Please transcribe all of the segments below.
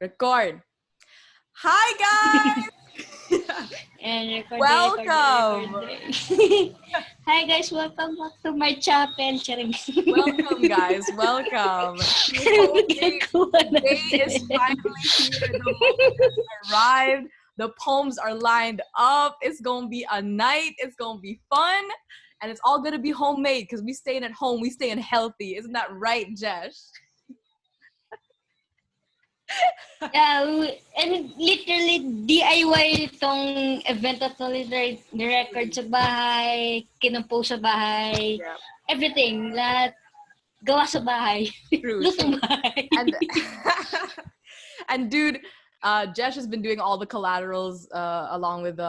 Record. Hi guys! And Welcome! Hi guys, welcome back to my chapel. Welcome guys, welcome. The day is finally here. The moment has arrived. The poems are lined up. It's gonna be a night. It's gonna be fun. And it's all gonna be homemade because we staying at home. We staying healthy. Isn't that right, Jesh? Yeah, and literally DIY itong event at literally record sa bahay, kinumpose sa bahay, Yeah. everything. Lahat gawa sa bahay. True. Lutong bahay. And dude, Jesh has been doing all the collaterals along with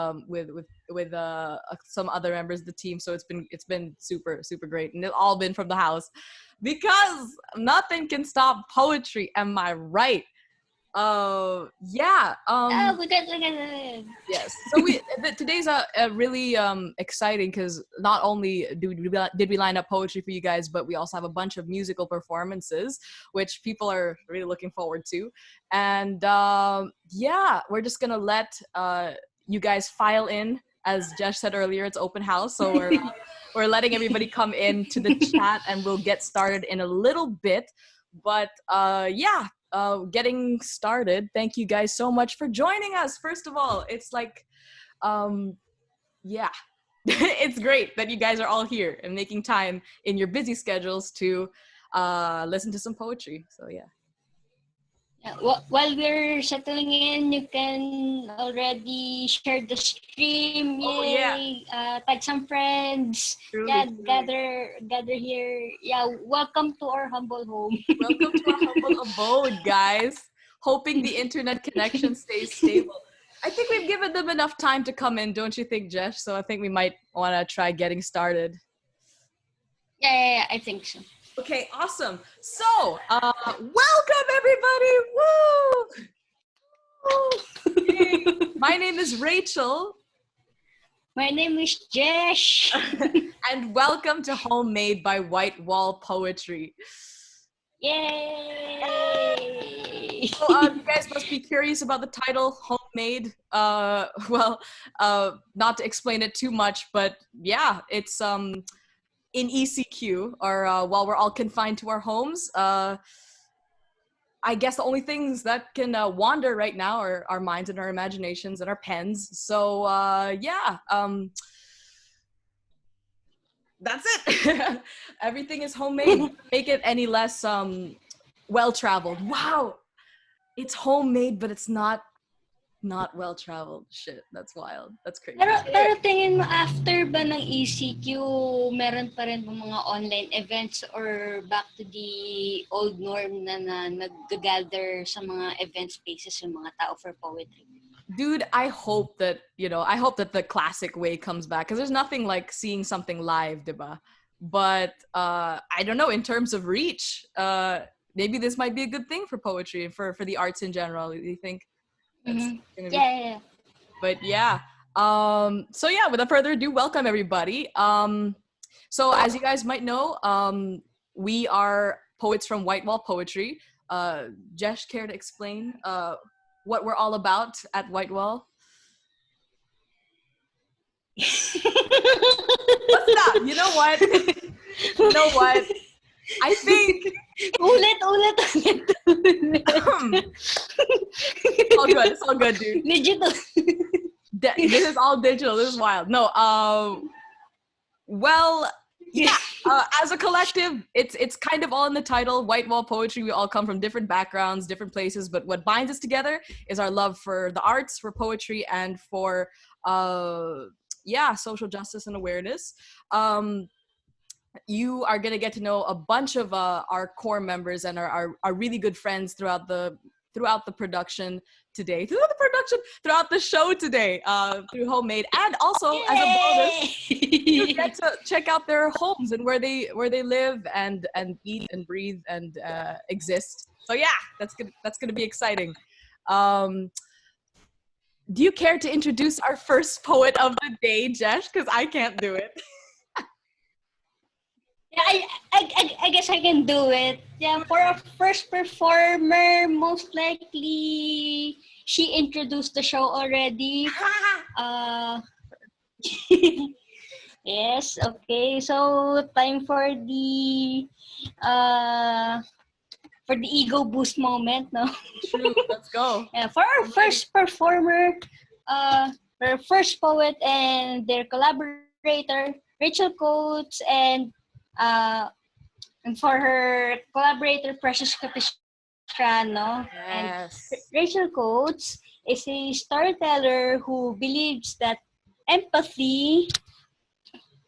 some other members of the team, so it's been super great, and it's all been from the house because nothing can stop poetry. Am I right? Yeah. We got it. Yes. So today's a really exciting because not only did we line up poetry for you guys, but we also have a bunch of musical performances, which people are really looking forward to. And yeah, we're just gonna let you guys file in. As Jesh said earlier, it's open house, so we're letting everybody come in to the chat, and we'll get started in a little bit. But yeah. Getting started. Thank you guys so much for joining us. First of all, it's like, yeah, it's great that you guys are all here and making time in your busy schedules to listen to some poetry. So yeah. While we're settling in, you can already share the stream. Yay! Oh, yeah. Tag some friends. Truly, yeah, truly. gather here. Yeah, welcome to our humble home. Welcome to our humble abode, guys. Hoping the internet connection stays stable. I think we've given them enough time to come in, don't you think, Jesh? So I think we might want to try getting started. Yeah, I think so. Okay, awesome. So, welcome everybody. Woo! Hey, my name is Rachel. My name is Jesh. And welcome to Homemade by White Wall Poetry. Yay! So, you guys must be curious about the title, Homemade. Well, not to explain it too much, but yeah, it's in ECQ, or while we're all confined to our homes, I guess the only things that can wander right now are our minds and our imaginations and our pens. So yeah, that's it. Everything is homemade. Make it any less well-traveled. Wow, it's homemade, but it's not well-traveled. Shit, that's wild. That's crazy. Pero tingin mo, after ba ng ECQ, meron pa rin mga online events or back to the old norm na nag-gather sa mga event spaces yung mga tao for poetry? Dude, I hope that the classic way comes back, because there's nothing like seeing something live, diba? But I don't know, in terms of reach, maybe this might be a good thing for poetry and for the arts in general. Do you think? Yeah. But yeah. So yeah, without further ado, welcome everybody. So as you guys might know, we are poets from White Wall Poetry. Jesh, care to explain what we're all about at White Wall? What's that? You know what? I think ulit. It's all good, dude. Digital. This is all digital. This is wild. No, well, yeah. As a collective, it's kind of all in the title. White Wall Poetry. We all come from different backgrounds, different places, but what binds us together is our love for the arts, for poetry, and for social justice and awareness. You are going to get to know a bunch of our core members and our really good friends throughout the production today, throughout the show today, through Homemade, and also as a bonus, you get to check out their homes and where they live and eat and breathe and exist. So yeah, that's gonna be exciting. Do you care to introduce our first poet of the day, Jesh? Because I can't do it. Yeah, I guess I can do it. Yeah, for a first performer, most likely she introduced the show already. Uh, yes, okay. So time uh for the ego boost moment, no? True. Let's go. Yeah, for our first performer, our first poet and their collaborator, Rachel Coates, uh, and for her collaborator, Precious Capistrano. And Yes. Rachel Coates is a storyteller who believes that empathy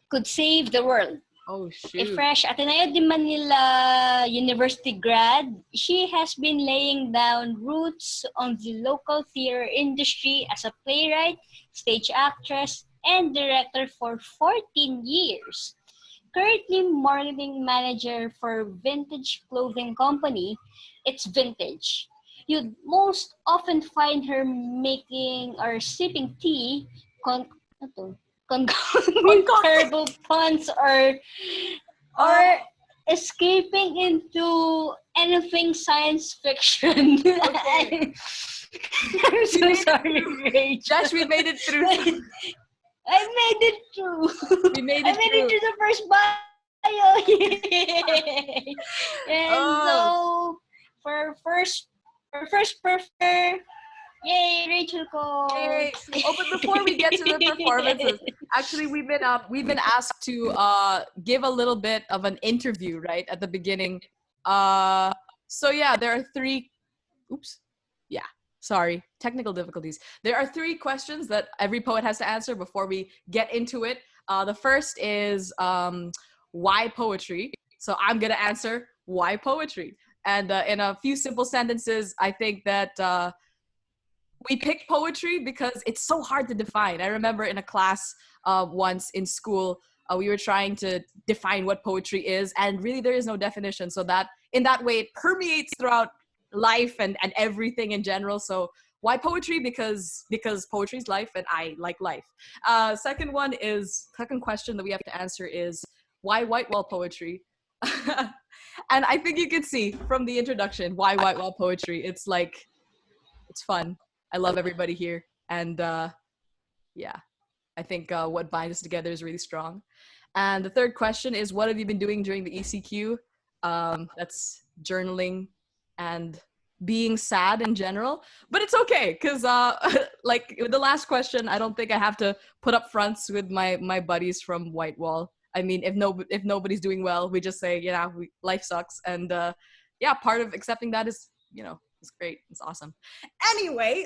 could save the world. Oh A shoot. fresh Ateneo de Manila University grad, she has been laying down roots on the local theater industry as a playwright, stage actress, and director for 14 years. Currently marketing manager for vintage clothing company, It's Vintage. You'd most often find her making or sipping tea, con- ano to? Concocted. Terrible puns or Oh, escaping into anything science fiction. okay. I'm We so made it sorry, through. Rachel. Josh, we made it through. I made it through. We made I it made it through. through the first bio. Yay! And Oh, so for first prefer, yay, Rachel yay. Coates. Oh, but before we get to the performances, actually we've been asked to give a little bit of an interview right at the beginning. Uh, so yeah, there are three. Oops. Yeah. Sorry, technical difficulties. There are three questions that every poet has to answer before we get into it. The first is why poetry? So I'm gonna answer why poetry. And in a few simple sentences, I think that we picked poetry because it's so hard to define. I remember in a class once in school, we were trying to define what poetry is, and really there is no definition. So that in that way, it permeates throughout life and everything in general. So why poetry? Because poetry is life, and I like life. Second question that we have to answer is why white wall poetry? And I think you can see from the introduction why white wall poetry. It's like it's fun. I love everybody here, and yeah, I think what binds us together is really strong. And the third question is, what have you been doing during the ECQ? That's journaling and being sad in general, but it's okay because like with the last question, I don't think I have to put up fronts with my buddies from White Wall. I mean, if nobody's doing well, we just say, yeah, life sucks, and yeah, part of accepting that is, it's great, it's awesome. Anyway,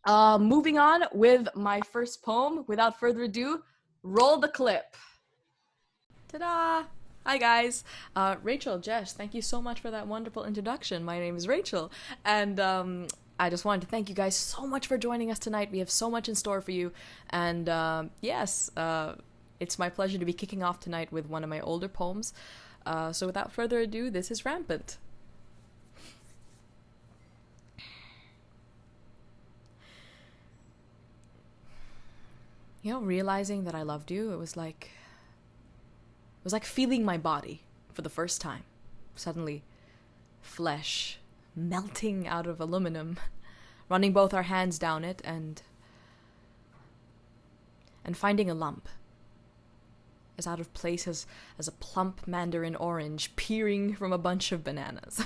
moving on with my first poem. Without further ado, roll the clip. Ta-da! Hi guys, Rachel, Jesh, thank you so much for that wonderful introduction. My name is Rachel, and I just wanted to thank you guys so much for joining us tonight. We have so much in store for you, and yes, it's my pleasure to be kicking off tonight with one of my older poems. So without further ado, this is Rampant. Realizing that I loved you, it was like feeling my body for the first time. Suddenly, flesh melting out of aluminum, running both our hands down it and finding a lump as out of place as a plump mandarin orange peering from a bunch of bananas.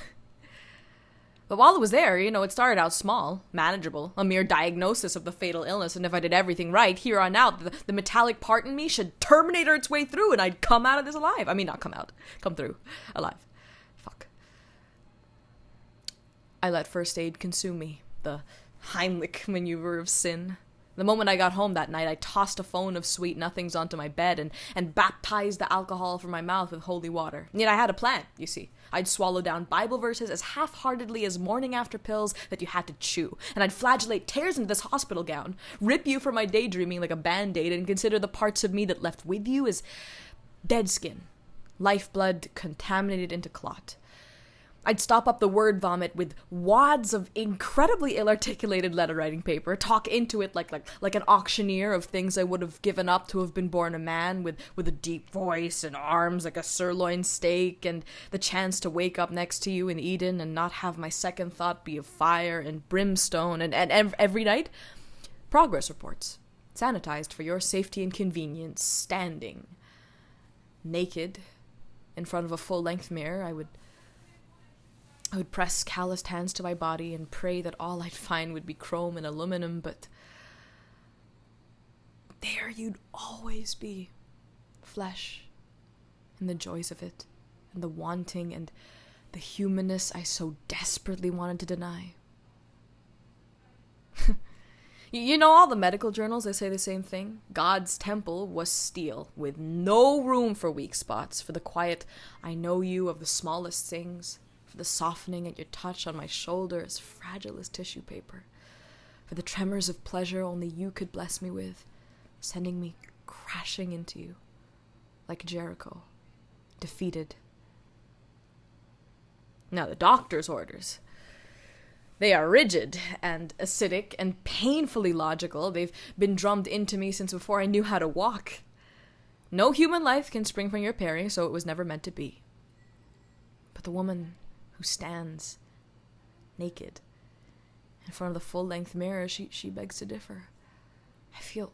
But while it was there, it started out small, manageable, a mere diagnosis of the fatal illness, and if I did everything right, here on out, the metallic part in me should Terminator its way through, and I'd come out of this alive. I mean, not come out, come through, alive. Fuck. I let first aid consume me, the Heimlich maneuver of sin. The moment I got home that night, I tossed a phone of sweet nothings onto my bed and baptized the alcohol from my mouth with holy water. Yet I had a plan, you see. I'd swallow down Bible verses as half-heartedly as morning after pills that you had to chew, and I'd flagellate tears into this hospital gown, rip you from my daydreaming like a Band-Aid, and consider the parts of me that left with you as dead skin, lifeblood contaminated into clot. I'd stop up the word vomit with wads of incredibly ill-articulated letter-writing paper, talk into it like an auctioneer of things I would have given up to have been born a man, with a deep voice and arms like a sirloin steak, and the chance to wake up next to you in Eden and not have my second thought be of fire and brimstone, and every night, progress reports, sanitized for your safety and convenience, standing, naked, in front of a full-length mirror. I would press calloused hands to my body and pray that all I'd find would be chrome and aluminum, but there you'd always be. Flesh, and the joys of it, and the wanting, and the humanness I so desperately wanted to deny. You know, all the medical journals, they say the same thing. God's temple was steel, with no room for weak spots, for the quiet I know you of the smallest things, for the softening at your touch on my shoulder as fragile as tissue paper, for the tremors of pleasure only you could bless me with, sending me crashing into you, like Jericho, defeated. Now the doctor's orders, they are rigid and acidic and painfully logical. They've been drummed into me since before I knew how to walk. No human life can spring from your pairing, so it was never meant to be. But the woman who stands naked in front of the full-length mirror, she begs to differ. I feel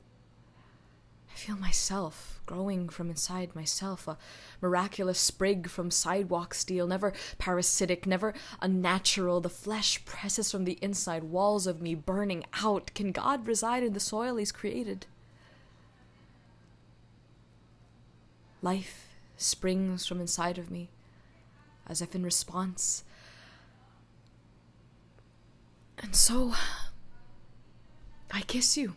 myself growing from inside myself, a miraculous sprig from sidewalk steel, never parasitic, never unnatural. The flesh presses from the inside walls of me, burning out. Can God reside in the soil he's created? Life springs from inside of me, as if in response. And so, I kiss you.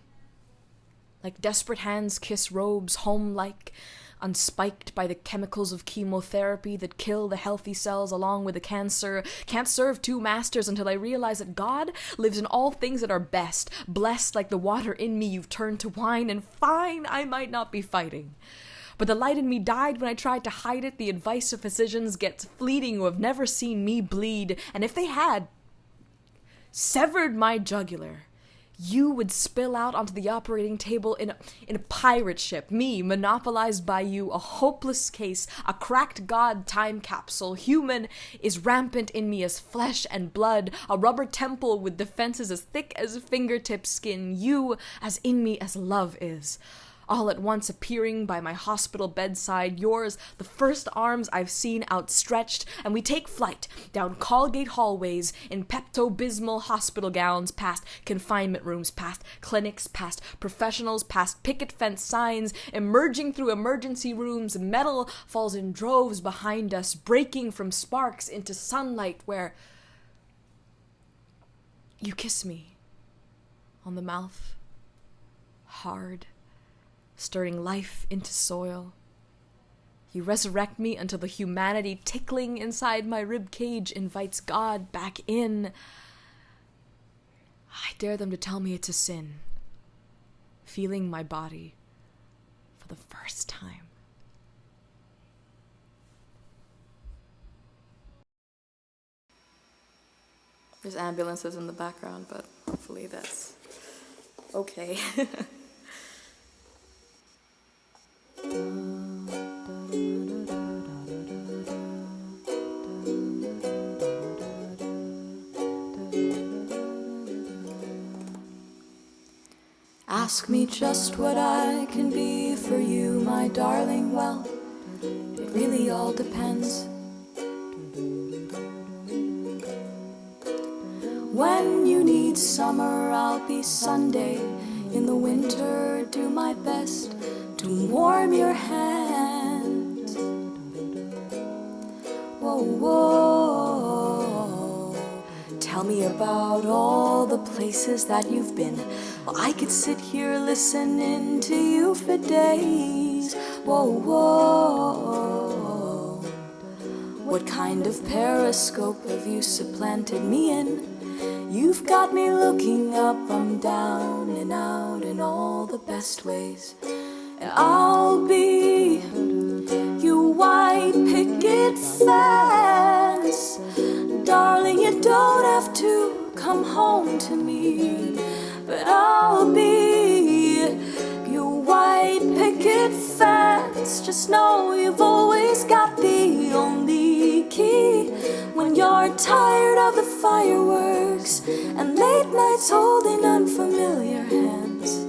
Like desperate hands kiss robes, home-like, unspiked by the chemicals of chemotherapy that kill the healthy cells along with the cancer. Can't serve two masters until I realize that God lives in all things that are best, blessed like the water in me you've turned to wine, and fine, I might not be fighting. But the light in me died when I tried to hide it. The advice of physicians gets fleeting who have never seen me bleed, and if they had severed my jugular, you would spill out onto the operating table in a pirate ship, me monopolized by you, a hopeless case, a cracked god time capsule. Human is rampant in me as flesh and blood, a rubber temple with defenses as thick as fingertip skin, you as in me as love is. All at once appearing by my hospital bedside, yours the first arms I've seen outstretched, and we take flight down Colgate hallways in Pepto-Bismol hospital gowns, past confinement rooms, past clinics, past professionals, past picket fence signs, emerging through emergency rooms. Metal falls in droves behind us, breaking from sparks into sunlight where you kiss me on the mouth, hard, stirring life into soil. You resurrect me until the humanity tickling inside my rib cage invites God back in. I dare them to tell me it's a sin, feeling my body for the first time. There's ambulances in the background, but hopefully that's okay. Ask me just what I can be for you, my darling. Well, it really all depends. When you need summer, I'll be Sunday. In the winter, do my best to warm your hand. Whoa, whoa. Tell me about all the places that you've been. Well, I could sit here listening to you for days. Whoa, whoa. What kind of periscope have you supplanted me in? You've got me looking up, I'm down and out in all the best ways. And I'll be your white picket fence, Darling, you don't have to come home to me, but I'll be your white picket fence. Just know you've always got the only key. When you're tired of the fireworks and late nights holding unfamiliar hands,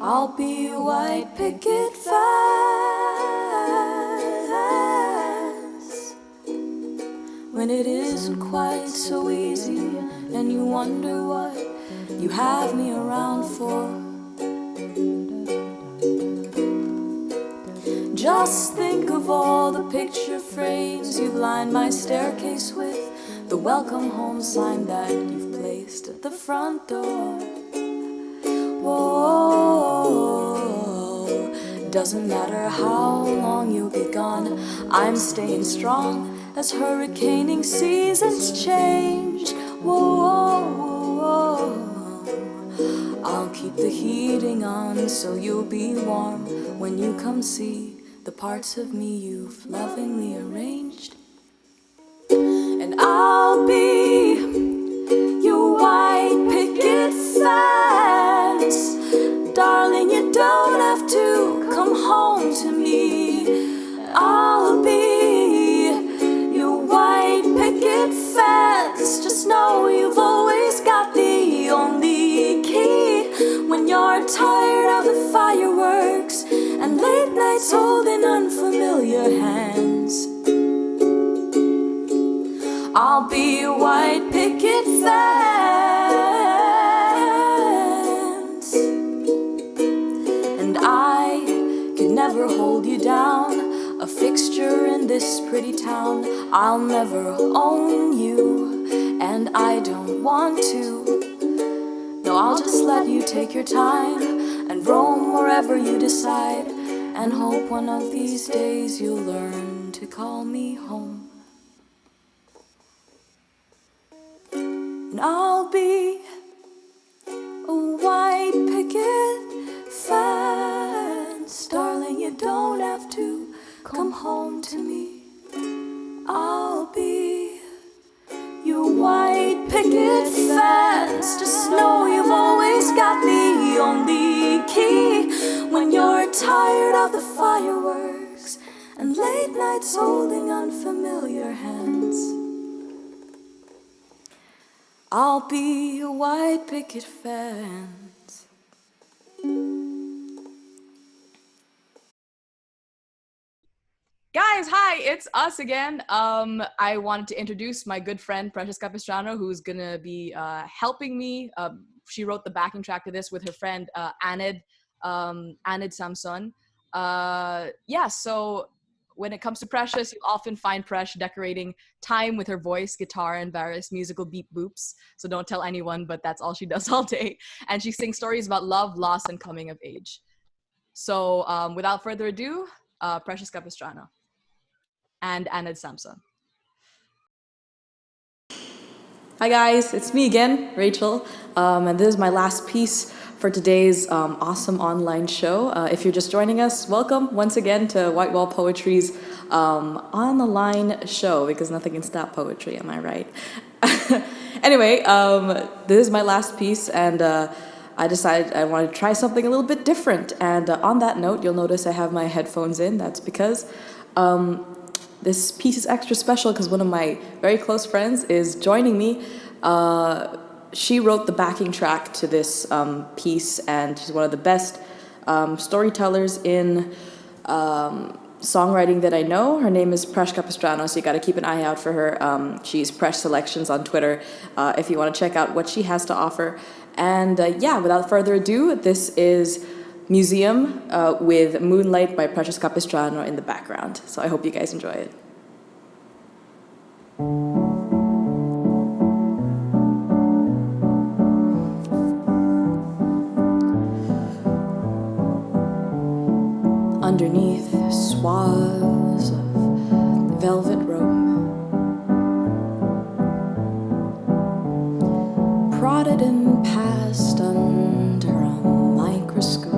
I'll be your white picket fence. When it isn't quite so easy and you wonder what you have me around for, just think of all the picture frames you've lined my staircase with, the welcome home sign that you've placed at the front door. Whoa, doesn't matter how long you'll be gone, I'm staying strong as hurricaning seasons change. Whoa, I'll keep the heating on so you'll be warm when you come see the parts of me you've lovingly arranged. And I'll be your white picket fence. Darling, you don't have to come home to me. I'll be your white picket fence. Just know you've always got the only key. When you're tired of the fireworks and late nights holding unfamiliar hands, I'll be your white picket fence. And I could never hold you down, a fixture in this pretty town. I'll never own you, and I don't want to. No, I'll just let you take your time and roam wherever you decide, and hope one of these days you'll learn to call me home. And I'll be a white picket fence. Darling, you don't have to come home to me. I'll be your white picket fence. Just know you've always got the only key. When you're tired of the fireworks and late nights holding unfamiliar hands, I'll be your white picket fence. Guys, hi, it's us again. I wanted to introduce my good friend Precious Capistrano, who's gonna be helping me. She wrote the backing track to this with her friend Anid Samson. So when it comes to Precious, you often find Presh decorating time with her voice, guitar, and various musical beep boops. So don't tell anyone, but that's all she does all day. And she sings stories about love, loss, and coming of age. So without further ado, Precious Capistrano and Anid Samson. Hi guys, it's me again, Rachel, and this is my last piece for today's awesome online show. If you're just joining us, welcome once again to White Wall Poetry's On the Line show, because nothing can stop poetry, am I right? Anyway, this is my last piece, and I decided I wanted to try something a little bit different. And on that note, you'll notice I have my headphones in. That's because this piece is extra special because one of my very close friends is joining me. She wrote the backing track to this piece, and she's one of the best storytellers in songwriting that I know. Her name is Precious Capistrano, so you got to keep an eye out for her. She's Presh Selections on Twitter if you want to check out what she has to offer. And without further ado, this is Museum with Moonlight by Precious Capistrano in the background. So I hope you guys enjoy it. Underneath swaths of velvet rope, prodded and passed under a microscope,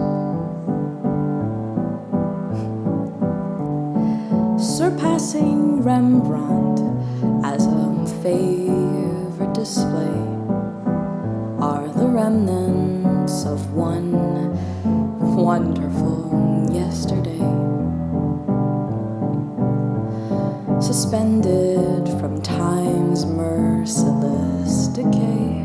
surpassing Rembrandt as a favorite display are the remnants of one wonderful yesterday, suspended from time's merciless decay.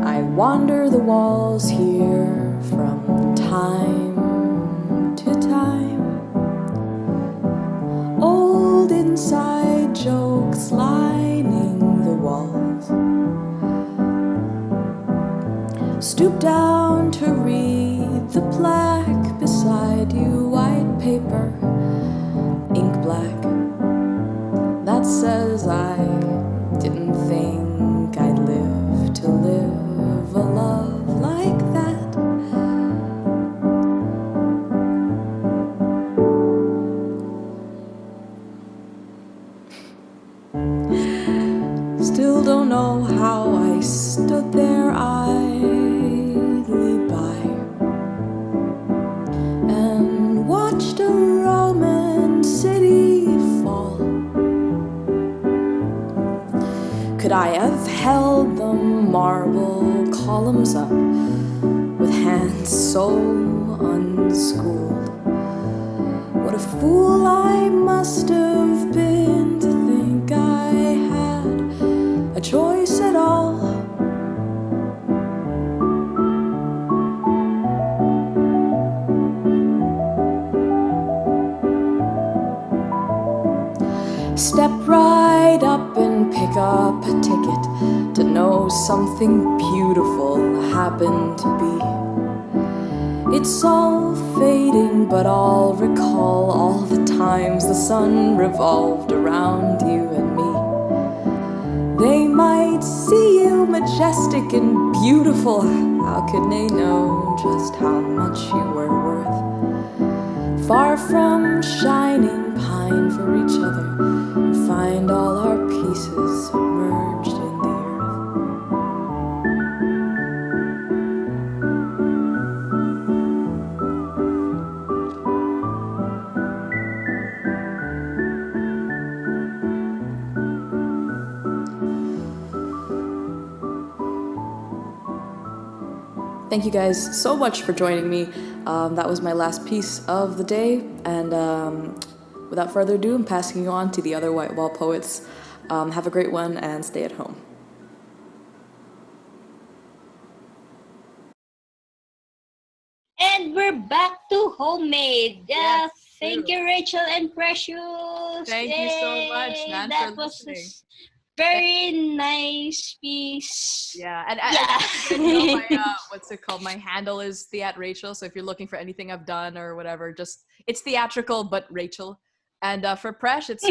I wander the walls here from time to time. Old inside jokes lining the walls. Stoop down to read the plaque beside you, white paper, ink black, that says I didn't think I'd live to live a love like that. Still don't know how I stood there idly by and watched a Roman city fall. Could I have held the marble columns up with hands so unschooled? What a fool I must have been to think I had a choice at all. Step right up and pick up a ticket to know something beautiful happened to be. It's all fading, but I'll recall all the times the sun revolved around you and me. They might see you majestic and beautiful. How could they know just how much you were worth? Far from shining pine for each other, and find all our pieces submerged in the earth. Thank you guys so much for joining me. That was my last piece of the day, and without further ado, I'm passing you on to the other White Wall poets. Have a great one and stay at home. And we're back to Homemade. Yes, thank true. you, Rachel and Precious. Thank you so much, man, That for was listening. very nice piece. Yeah, and Yeah. you know my what's it called? My handle is Theat Rachel. So if you're looking for anything I've done or whatever, just it's theatrical but Rachel. And for Presh, it's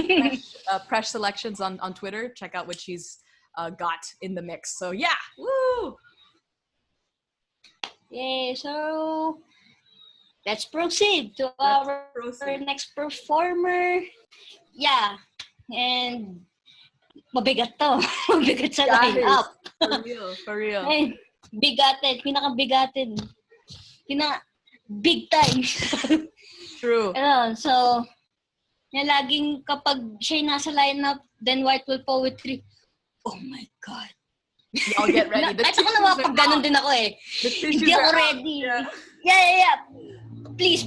Presh Selections on Twitter. Check out what she's got in the mix. So yeah, woo! Yay, so let's proceed to our next performer. Yeah, and mabigat to. Mabigat sa line-up. For real. Ay, bigatin, pinaka-bigatin. Big time. True. So, yan laging kapag siya nasa line-up, then White Wall Poetry, oh my God. Y'all get ready. Kahit ako naman, ganun din ako eh. Hindi ako ready. Yeah. Please.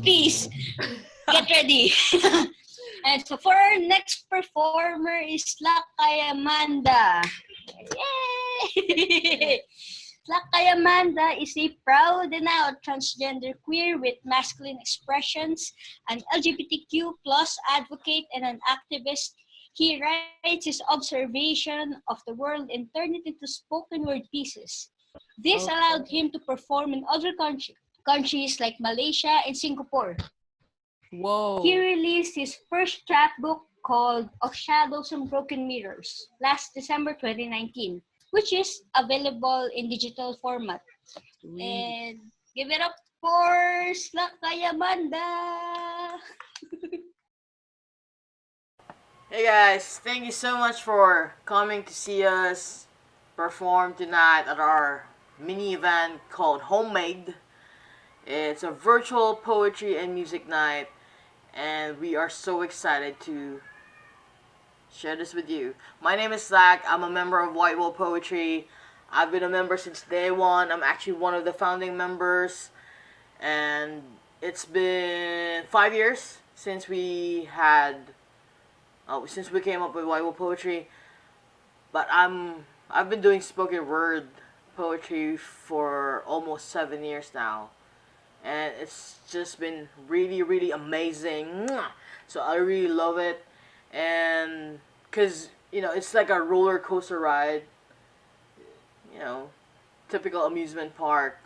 Get ready. And so for our next performer is Slac Cayamanda. Yay! Slac Cayamanda is a proud and out transgender queer with masculine expressions, an LGBTQ plus advocate and an activist. He writes his observation of the world and turned it into spoken word pieces. This allowed him to perform in other countries like Malaysia and Singapore. Whoa. He released his first chapbook called Of Shadows and Broken Mirrors last December 2019, which is available in digital format. And give it up for Slac Cayamanda. Hey guys, thank you so much for coming to see us perform tonight at our mini event called Homemade. It's a virtual poetry and music night, and we are so excited to share this with you. My name is Slac. I'm a member of White Wall Poetry. I've been a member since day one. I'm actually one of the founding members, and it's been 5 years since we came up with White Wall Poetry. But I've been doing spoken word poetry for almost 7 years now, and it's just been really, really amazing. So I really love it, and because it's like a roller coaster ride, you know, typical amusement park.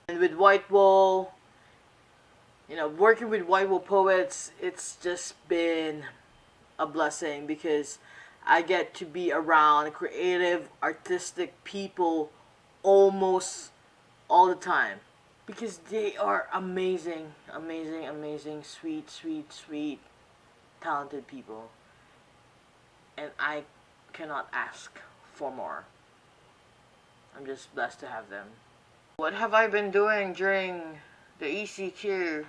And with White Wall, working with White Wall poets, it's just been a blessing because I get to be around creative, artistic people almost all the time because they are amazing, amazing, amazing, sweet, sweet, sweet, talented people. And I cannot ask for more. I'm just blessed to have them. What have I been doing during the ECQ?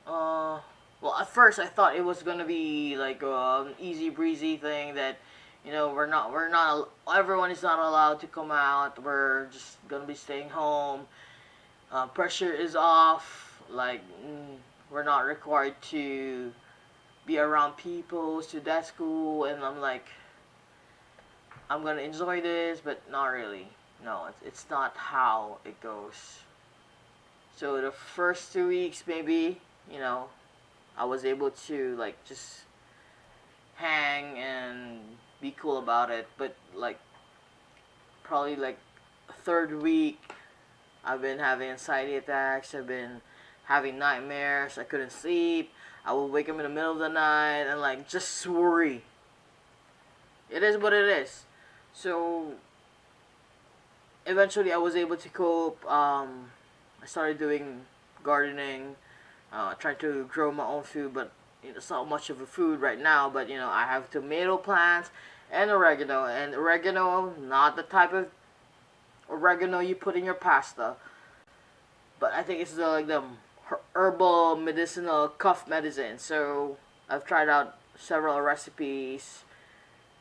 Well, at first I thought it was gonna be like an easy breezy thing that, everyone is not allowed to come out. We're just gonna be staying home. Pressure is off. Like, we're not required to be around people, to that school, and I'm like, I'm gonna enjoy this, but not really. No, it's not how it goes. So the first 2 weeks, maybe, I was able to like just hang and be cool about it, but like probably like third week, I've been having anxiety attacks. I've been having nightmares. I couldn't sleep. I would wake up in the middle of the night and like just worry. It is what it is. So eventually, I was able to cope. I started doing gardening, trying to grow my own food, but it's not much of a food right now. But I have tomato plants and oregano. And oregano, not the type of oregano you put in your pasta, but I think it's like the herbal medicinal cough medicine. So I've tried out several recipes,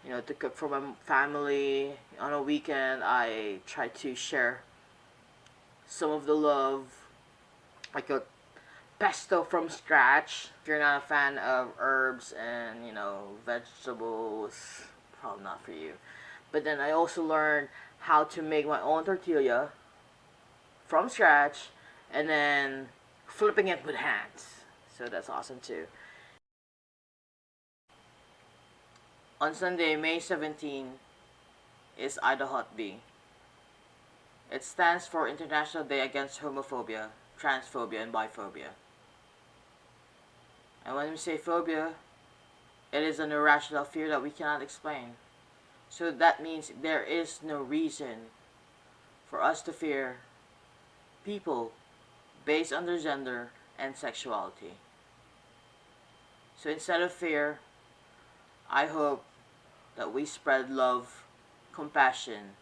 to cook for my family. On a weekend, I try to share some of the love. I cook pesto from scratch. If you're not a fan of herbs and, vegetables, probably not for you. But then I also learned how to make my own tortilla from scratch and then flipping it with hands. So that's awesome too. On Sunday, May 17, is IDHOTB. It stands for International Day Against Homophobia, Transphobia, and Biphobia. And when we say phobia, it is an irrational fear that we cannot explain. So that means there is no reason for us to fear people based on their gender and sexuality. So instead of fear, I hope that we spread love, compassion,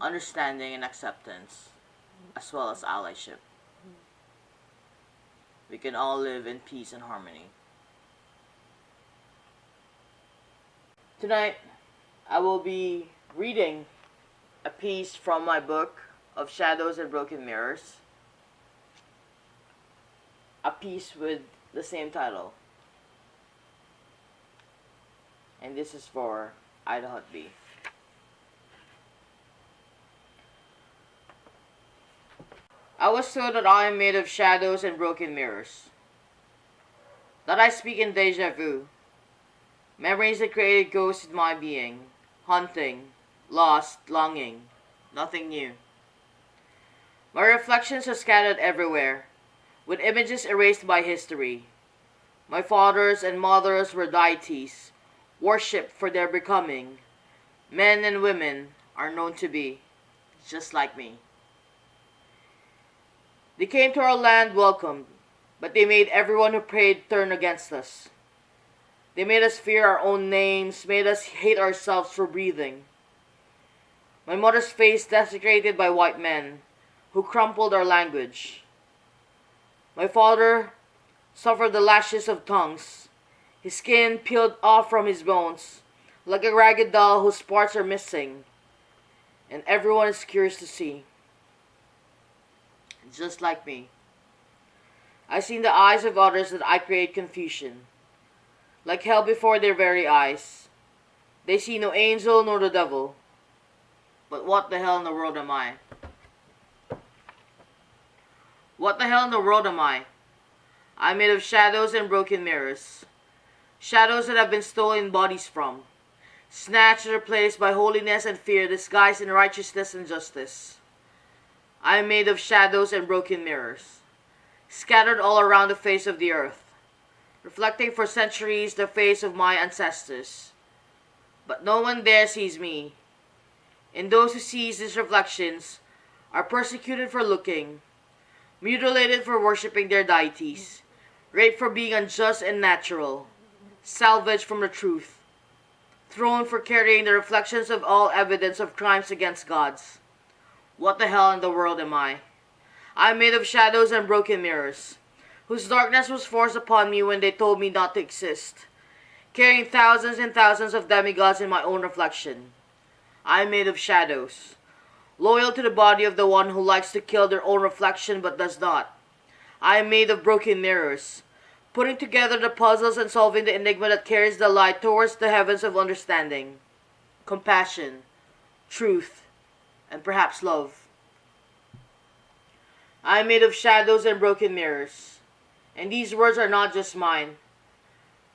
understanding, and acceptance, as well as allyship. We can all live in peace and harmony. Tonight, I will be reading a piece from my book of Shadows and Broken Mirrors, a piece with the same title. And this is for IDHOTB. I was told that I am made of shadows and broken mirrors, that I speak in deja vu, memories that created ghosts in my being, haunting, lost, longing, nothing new. My reflections are scattered everywhere, with images erased by history. My fathers and mothers were deities, worshipped for their becoming. Men and women are known to be just like me. They came to our land welcomed, but they made everyone who prayed turn against us. They made us fear our own names, made us hate ourselves for breathing. My mother's face desecrated by white men, who crumpled our language. My father suffered the lashes of tongues, his skin peeled off from his bones, like a ragged doll whose parts are missing, and everyone is curious to see. Just like me. I see in the eyes of others that I create confusion, like hell before their very eyes. They see no angel nor the devil. But what the hell in the world am I? What the hell in the world am I? I'm made of shadows and broken mirrors. Shadows that have been stolen bodies from, snatched and replaced by holiness and fear disguised in righteousness and justice. I am made of shadows and broken mirrors, scattered all around the face of the earth, reflecting for centuries the face of my ancestors. But no one there sees me, and those who seize these reflections are persecuted for looking, mutilated for worshipping their deities, raped for being unjust and natural, salvaged from the truth, thrown for carrying the reflections of all evidence of crimes against gods. What the hell in the world am I? I am made of shadows and broken mirrors, whose darkness was forced upon me when they told me not to exist, carrying thousands and thousands of demigods in my own reflection. I am made of shadows, loyal to the body of the one who likes to kill their own reflection but does not. I am made of broken mirrors, putting together the puzzles and solving the enigma that carries the light towards the heavens of understanding, compassion, truth, and perhaps love. I am made of shadows and broken mirrors, and these words are not just mine,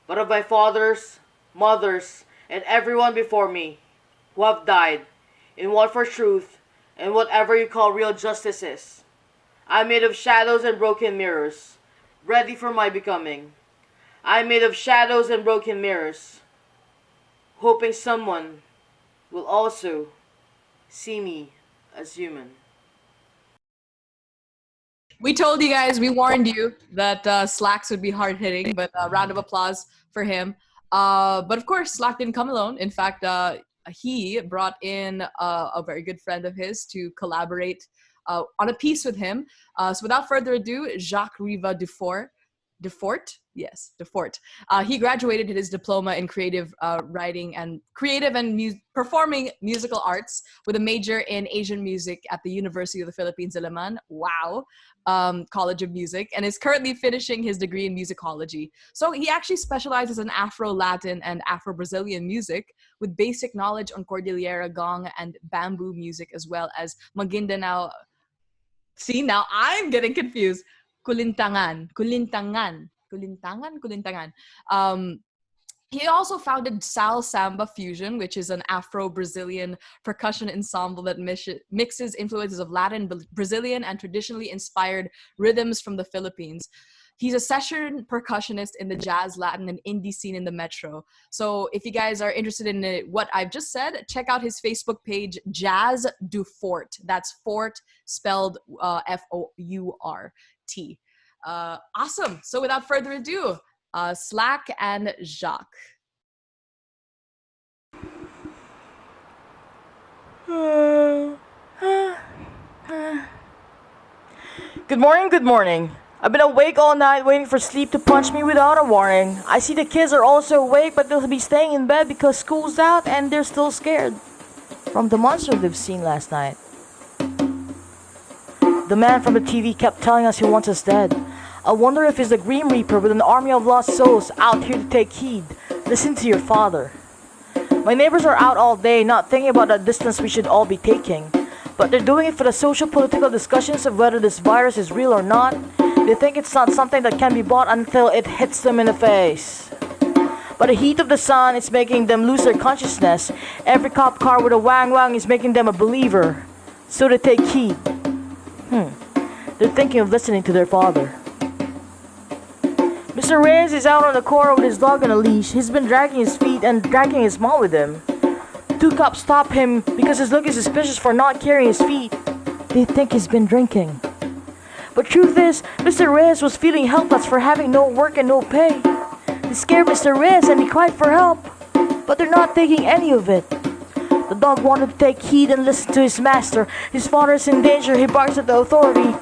but of my fathers, mothers, and everyone before me who have died in what for truth and whatever you call real justice is. I am made of shadows and broken mirrors, ready for my becoming. I am made of shadows and broken mirrors, hoping someone will also see me as human. We told you guys, we warned you that Slax would be hard hitting, but a round of applause for him. But of course, Slack didn't come alone. In fact, he brought in a very good friend of his to collaborate on a piece with him. So without further ado, Jacques Riva Dufourt. Yes, Dufourt. He graduated his diploma in creative writing and performing musical arts with a major in Asian music at the University of the Philippines, Alaman. Wow. College of Music, and is currently finishing his degree in musicology. So he actually specializes in Afro-Latin and Afro-Brazilian music with basic knowledge on Cordillera Gong and bamboo music, as well as Maguindanao. See, now I'm getting confused. Kulintangan. He also founded Sal Samba Fusion, which is an Afro-Brazilian percussion ensemble that mixes influences of Latin, Brazilian, and traditionally inspired rhythms from the Philippines. He's a session percussionist in the jazz, Latin, and indie scene in the Metro. So if you guys are interested in what I've just said, check out his Facebook page, Jazz Dufourt. That's Fort spelled F-O-U-R-T. Awesome. So without further ado, Slac and Jacques. Good morning, good morning. I've been awake all night waiting for sleep to punch me without a warning. I see the kids are also awake, but they'll be staying in bed because school's out and they're still scared from the monster they've seen last night. The man from the TV kept telling us he wants us dead. I wonder if he's the Grim Reaper with an army of lost souls out here to take heed. Listen to your father. My neighbors are out all day, not thinking about the distance we should all be taking. But they're doing it for the social-political discussions of whether this virus is real or not. They think it's not something that can be bought until it hits them in the face. But the heat of the sun is making them lose their consciousness. Every cop car with a wang-wang is making them a believer. So they take heed. They're thinking of listening to their father. Mr. Reyes is out on the corner with his dog on a leash. He's been dragging his feet and dragging his mom with him. Two cops stop him because he's looking suspicious for not carrying his feet. They think he's been drinking. But truth is, Mr. Reyes was feeling helpless for having no work and no pay. They scared Mr. Reyes and he cried for help. But they're not taking any of it. The dog wanted to take heed and listen to his master. His father is in danger, he barks at the authority.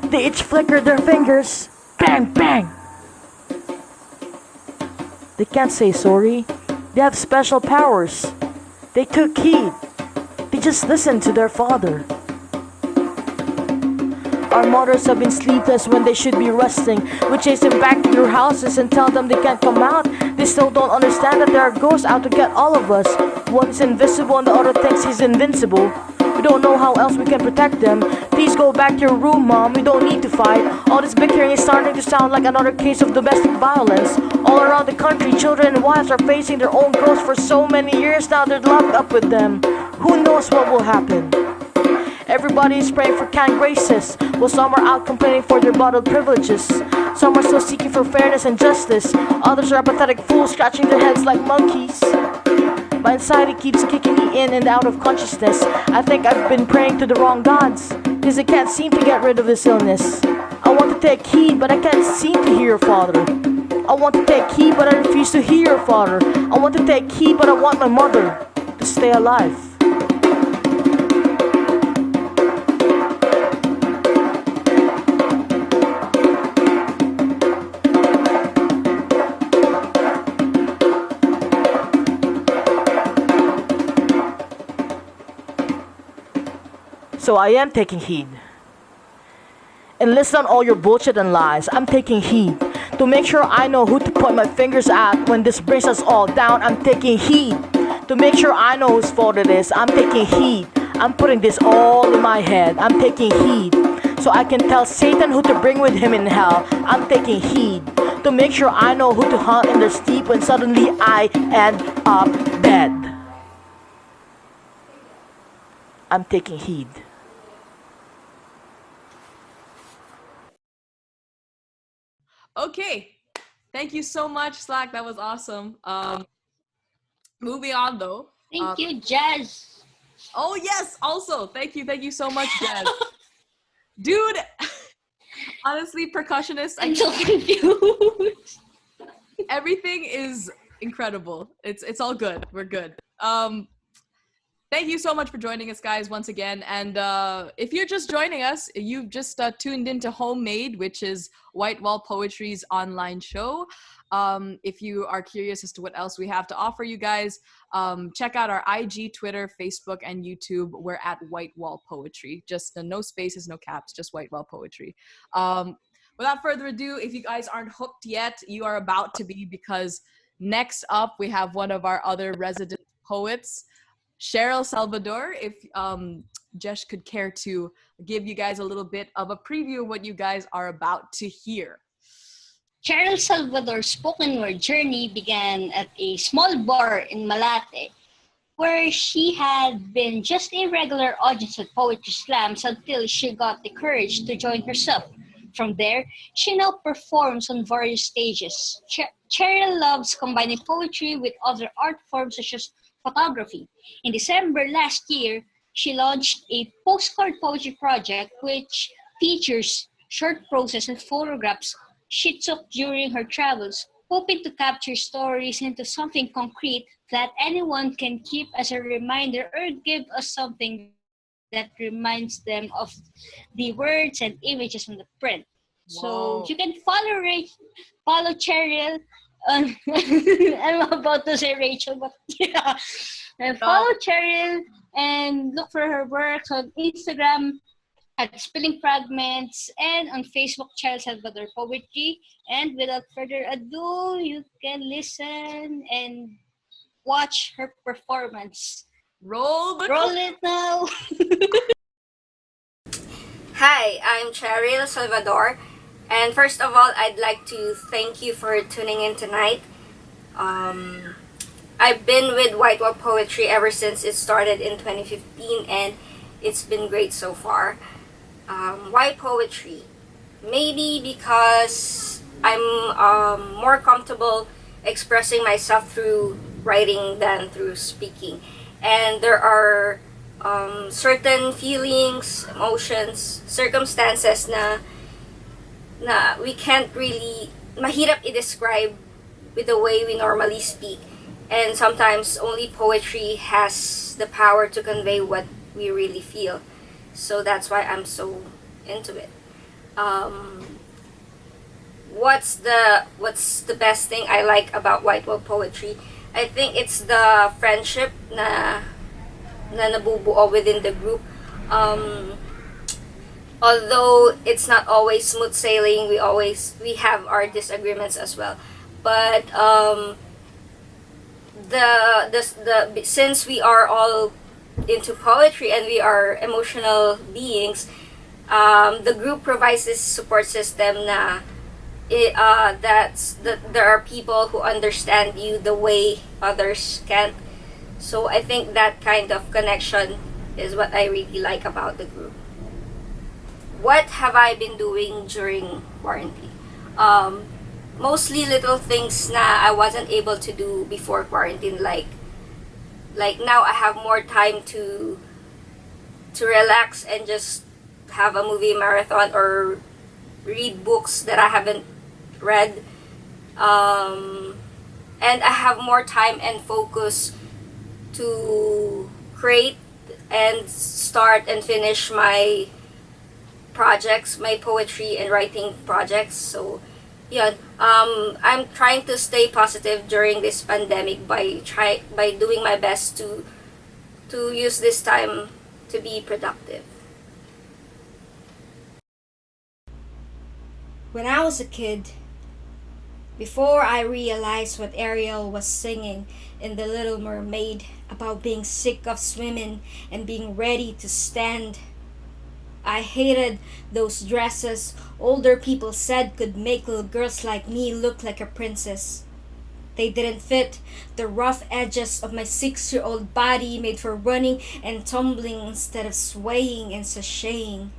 They each flicker their fingers. Bang, bang! They can't say sorry. They have special powers. They took heed. They just listened to their father. Our mothers have been sleepless when they should be resting. We chase them back to their houses and tell them they can't come out. They still don't understand that there are ghosts out to get all of us. One is invisible and the other thinks he's invincible. We don't know how else we can protect them. Please go back to your room, Mom. We don't need to fight. All this bickering is starting to sound like another case of domestic violence. All around the country, children and wives are facing their own ghosts for so many years now. They're locked up with them. Who knows what will happen? Everybody is praying for kind graces, while some are out complaining for their bottled privileges. Some are still seeking for fairness and justice. Others are apathetic fools scratching their heads like monkeys. My anxiety keeps kicking me in and out of consciousness. I think I've been praying to the wrong gods, because I can't seem to get rid of this illness. I want to take heed, but I can't seem to hear your father. I want to take heed, but I refuse to hear your father. I want to take heed, but I want my mother to stay alive. So I am taking heed. And listen on all your bullshit and lies. I'm taking heed to make sure I know who to point my fingers at when this brings us all down. I'm taking heed to make sure I know whose fault it is. I'm taking heed. I'm putting this all in my head. I'm taking heed so I can tell Satan who to bring with him in hell. I'm taking heed to make sure I know who to hunt in their sleep when suddenly I end up dead. I'm taking heed. Okay, thank you so much, Slac. That was awesome. Moving on though. Thank you, Jazz. Oh yes, also thank you so much, Jazz. Dude, honestly, percussionist. I'm so confused. Everything is incredible. It's all good. We're good. Thank you so much for joining us, guys, once again. And if you're just joining us, you've just tuned into Homemade, which is White Wall Poetry's online show. If you are curious as to what else we have to offer you guys, check out our IG, Twitter, Facebook, and YouTube. We're at White Wall Poetry. Just no spaces, no caps, just White Wall Poetry. Without further ado, if you guys aren't hooked yet, you are about to be, because next up we have one of our other resident poets, Cheryl Salvador. If Jesh could care to give you guys a little bit of a preview of what you guys are about to hear. Cheryl Salvador's spoken word journey began at a small bar in Malate, where she had been just a regular audience at poetry slams until she got the courage to join herself. From there, she now performs on various stages. Cheryl loves combining poetry with other art forms such as photography. In December last year, she launched a postcard poetry project which features short proses and photographs she took during her travels, hoping to capture stories into something concrete that anyone can keep as a reminder or give us something that reminds them of the words and images on the print. Whoa. So you can follow Cheryl. I'm about to say Rachel, but yeah. And follow Cheryl and look for her works on Instagram at Spilling Fragments and on Facebook, Cheryl Salvador Poetry. And without further ado, you can listen and watch her performance. Roll it now. Hi, I'm Cheryl Salvador, and first of all, I'd like to thank you for tuning in tonight. I've been with White Wall Poetry ever since it started in 2015, and it's been great so far. Why poetry? Maybe because I'm more comfortable expressing myself through writing than through speaking. And there are certain feelings, emotions, circumstances na we can't really, mahirap i-describe with the way we normally speak. And sometimes only poetry has the power to convey what we really feel. So that's why I'm so into it. What's the best thing I like about white wall poetry? I think it's the friendship na nabubuo within the group. Although it's not always smooth sailing, we have our disagreements as well. But since we are all into poetry and we are emotional beings, the group provides this support system that there are people who understand you the way others can't. So I think that kind of connection is what I really like about the group. What have I been doing during quarantine? Mostly little things na I wasn't able to do before quarantine, like now I have more time to relax and just have a movie marathon or read books that I haven't read, and I have more time and focus to create and start and finish my projects, my poetry and writing projects. So yeah, I'm trying to stay positive during this pandemic by doing my best to use this time to be productive. When I was a kid, before I realized what Ariel was singing in The Little Mermaid about being sick of swimming and being ready to stand, I hated those dresses older people said could make little girls like me look like a princess. They didn't fit the rough edges of my 6-year-old body made for running and tumbling instead of swaying and sashaying.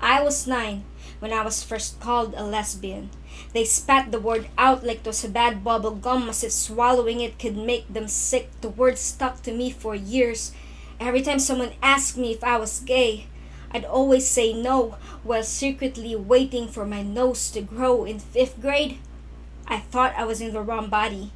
I was 9 when I was first called a lesbian. They spat the word out like it was a bad bubble gum, as if swallowing it could make them sick. The word stuck to me for years. Every time someone asked me if I was gay, I'd always say no, while secretly waiting for my nose to grow. In 5th grade, I thought I was in the wrong body,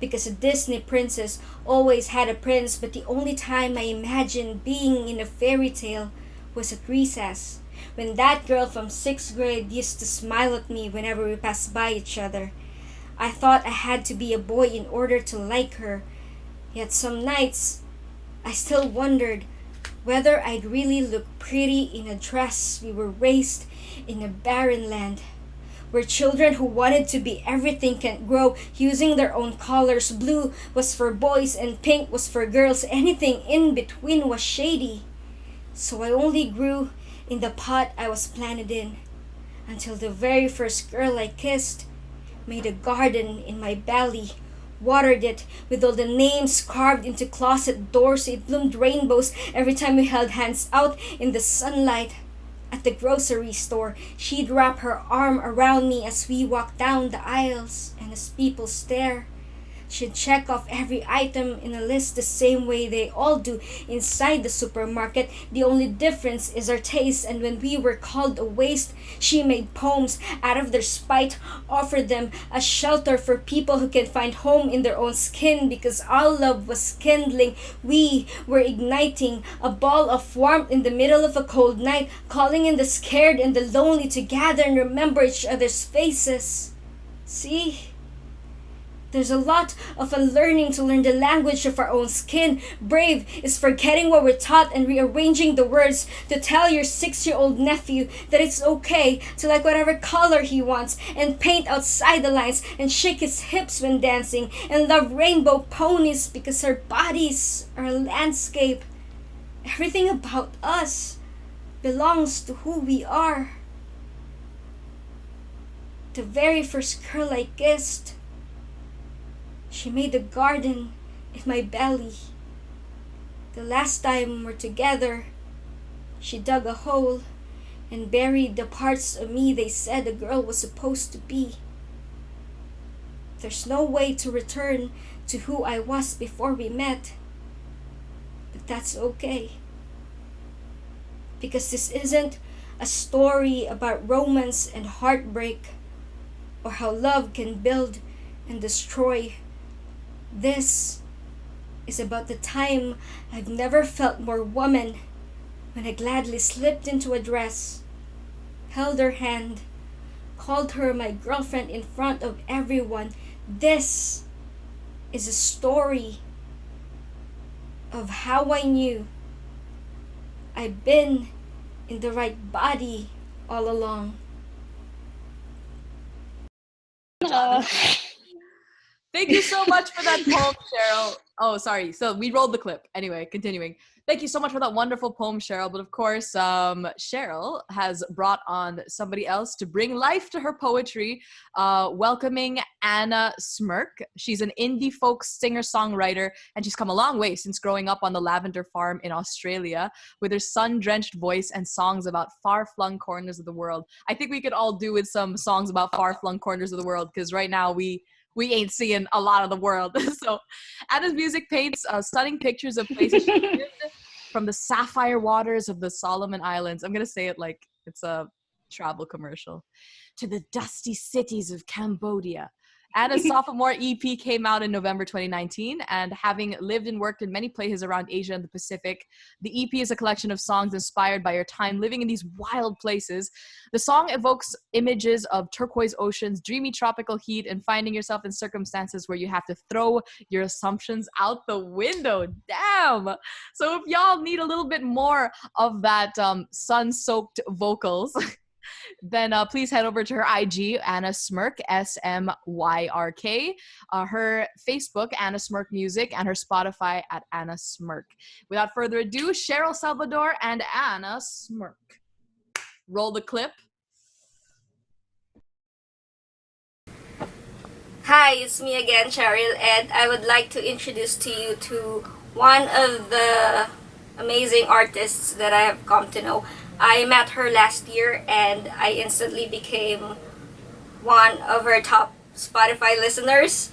because a Disney princess always had a prince, but the only time I imagined being in a fairy tale was at recess, when that girl from 6th grade used to smile at me whenever we passed by each other. I thought I had to be a boy in order to like her, yet some nights I still wondered whether I'd really look pretty in a dress. We were raised in a barren land, where children who wanted to be everything can't grow using their own colors. Blue was for boys and pink was for girls. Anything in between was shady. So I only grew in the pot I was planted in, until the very first girl I kissed made a garden in my belly, watered it with all the names carved into closet doors. It bloomed rainbows every time we held hands out in the sunlight. At the grocery store, she'd wrap her arm around me as we walked down the aisles, and as people stare, she'd check off every item in a list the same way they all do inside the supermarket. The only difference is our taste, and when we were called a waste, she made poems out of their spite, offered them as shelter for people who can find home in their own skin. Because our love was kindling, we were igniting a ball of warmth in the middle of a cold night, calling in the scared and the lonely to gather and remember each other's faces. See? There's a lot of unlearning to learn the language of our own skin. Brave is forgetting what we're taught and rearranging the words to tell your 6-year-old nephew that it's okay to like whatever color he wants, and paint outside the lines, and shake his hips when dancing, and love rainbow ponies because our bodies are a landscape. Everything about us belongs to who we are. The very first girl I kissed, she made a garden in my belly. The last time we're together, she dug a hole and buried the parts of me they said a girl was supposed to be. There's no way to return to who I was before we met, but that's okay. Because this isn't a story about romance and heartbreak, or how love can build and destroy. This is about the time I've never felt more woman, when I gladly slipped into a dress, held her hand, called her my girlfriend in front of everyone. This is a story of how I knew I've been in the right body all along. Thank you so much for that poem, Cheryl. Oh, sorry. So we rolled the clip. Anyway, continuing. Thank you so much for that wonderful poem, Cheryl. But of course, Cheryl has brought on somebody else to bring life to her poetry, welcoming Anna Smyrk. She's an indie folk singer-songwriter, and she's come a long way since growing up on the lavender farm in Australia with her sun-drenched voice and songs about far-flung corners of the world. I think we could all do with some songs about far-flung corners of the world, because right now we ain't seeing a lot of the world. So Anna's music paints stunning pictures of places she's lived, from the sapphire waters of the Solomon Islands. I'm going to say it like it's a travel commercial. To the dusty cities of Cambodia. Anna's sophomore EP came out in November 2019, and having lived and worked in many places around Asia and the Pacific, the EP is a collection of songs inspired by your time living in these wild places. The song evokes images of turquoise oceans, dreamy tropical heat, and finding yourself in circumstances where you have to throw your assumptions out the window. Damn! So if y'all need a little bit more of that sun-soaked vocals, then please head over to her IG, Anna Smyrk, Smyrk. Her Facebook, Anna Smyrk Music, and her Spotify at Anna Smyrk. Without further ado, Cheryl Salvador and Anna Smyrk. Roll the clip. Hi, it's me again, Cheryl, and I would like to introduce to you to one of the amazing artists that I have come to know. I met her last year and I instantly became one of her top Spotify listeners.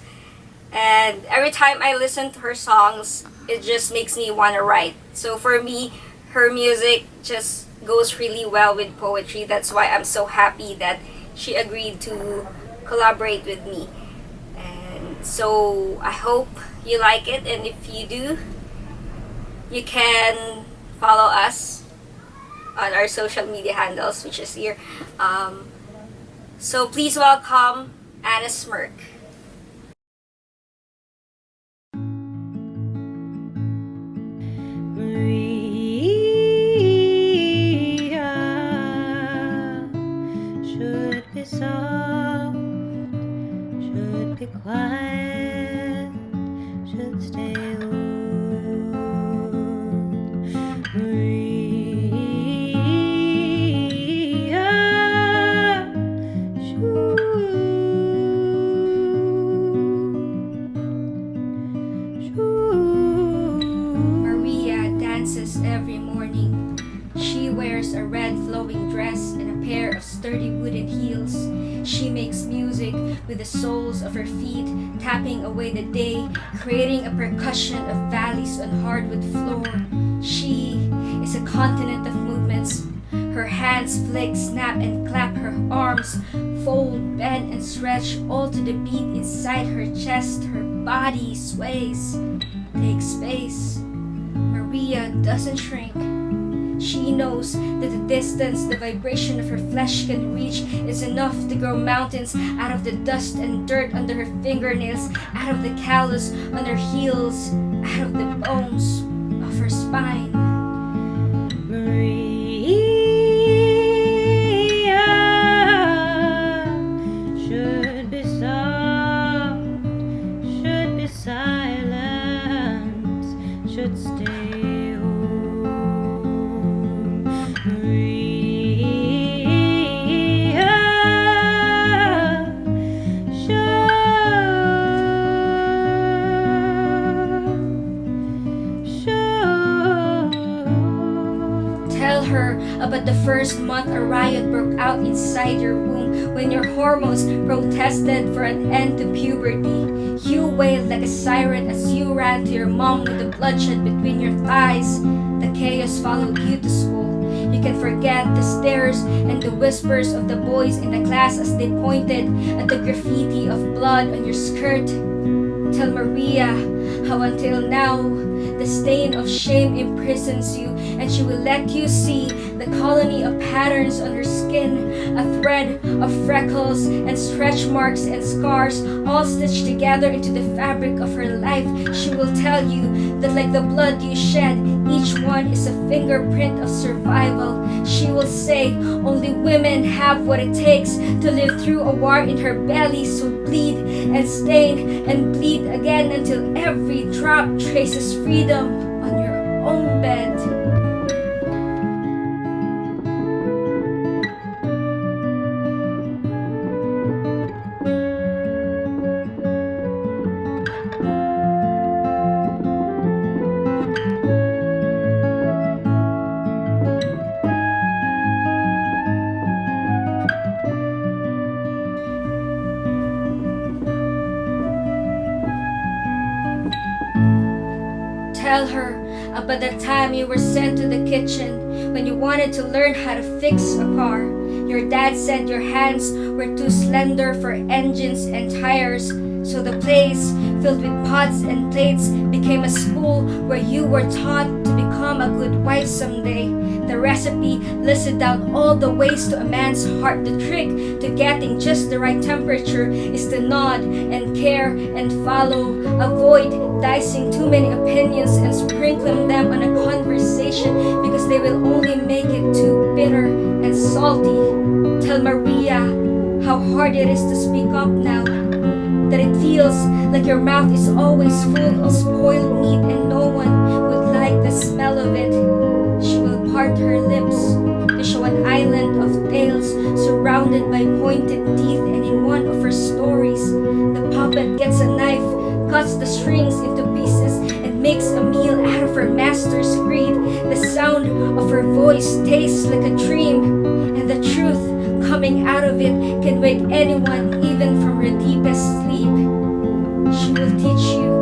And every time I listen to her songs, it just makes me want to write. So for me, her music just goes really well with poetry. That's why I'm so happy that she agreed to collaborate with me. And so I hope you like it, and if you do, you can follow us on our social media handles, which is here. So please welcome Anna Smyrk. Maria should be soft, should be quiet, should stay old. Maria dances every morning. She wears a red flowing dress and a pair of sturdy wooden heels. She makes music with the soles of her feet, tapping away the day, creating a percussion of valleys on hardwood floor. She is a continent of movements. Her hands flick, snap, and clap. Her arms fold, bend, and stretch, all to the beat inside her chest. Her body sways, takes space. Maria doesn't shrink. She knows that the distance the vibration of her flesh can reach is enough to grow mountains out of the dust and dirt under her fingernails, out of the callus on her heels, out of the bones of her spine. Maria should be soft, should be silent, should stay home. Maria Tell her about the first month a riot broke out inside your womb, when your hormones protested for an end to puberty. You wailed like a siren as you ran to your mom with the bloodshed between your thighs. The chaos followed you to school. You can forget the stares and the whispers of the boys in the class as they pointed at the graffiti of blood on your skirt. Tell Maria how until now the stain of shame imprisons you, and she will let you see the colony of patterns on her skin, a thread of freckles and stretch marks and scars, all stitched together into the fabric of her life. She will tell you that like the blood you shed, each one is a fingerprint of survival. She will say only women have what it takes to live through a war in her belly, so bleed and stain and bleed again until every drop traces freedom on your own bed. Tell her about the time you were sent to the kitchen when you wanted to learn how to fix a car. Your dad said your hands were too slender for engines and tires, so the place filled with pots and plates became a school where you were taught to become a good wife someday. The recipe listed down all the ways to a man's heart. The trick to getting just the right temperature is to nod and care and follow. Avoid dicing too many opinions and sprinkling them on a conversation, because they will only make it too bitter and salty. Tell Maria how hard it is to speak up now, that it feels like your mouth is always full of spoiled meat and no one would like the smell of it. She will part her lips to show an island of tales surrounded by pointed teeth, and in one of her stories, the puppet gets a knife, cuts the strings into pieces, and makes a meal out of her master's greed. The sound of her voice tastes like a dream, and the truth coming out of it can wake anyone, even from her deepest sleep. She will teach you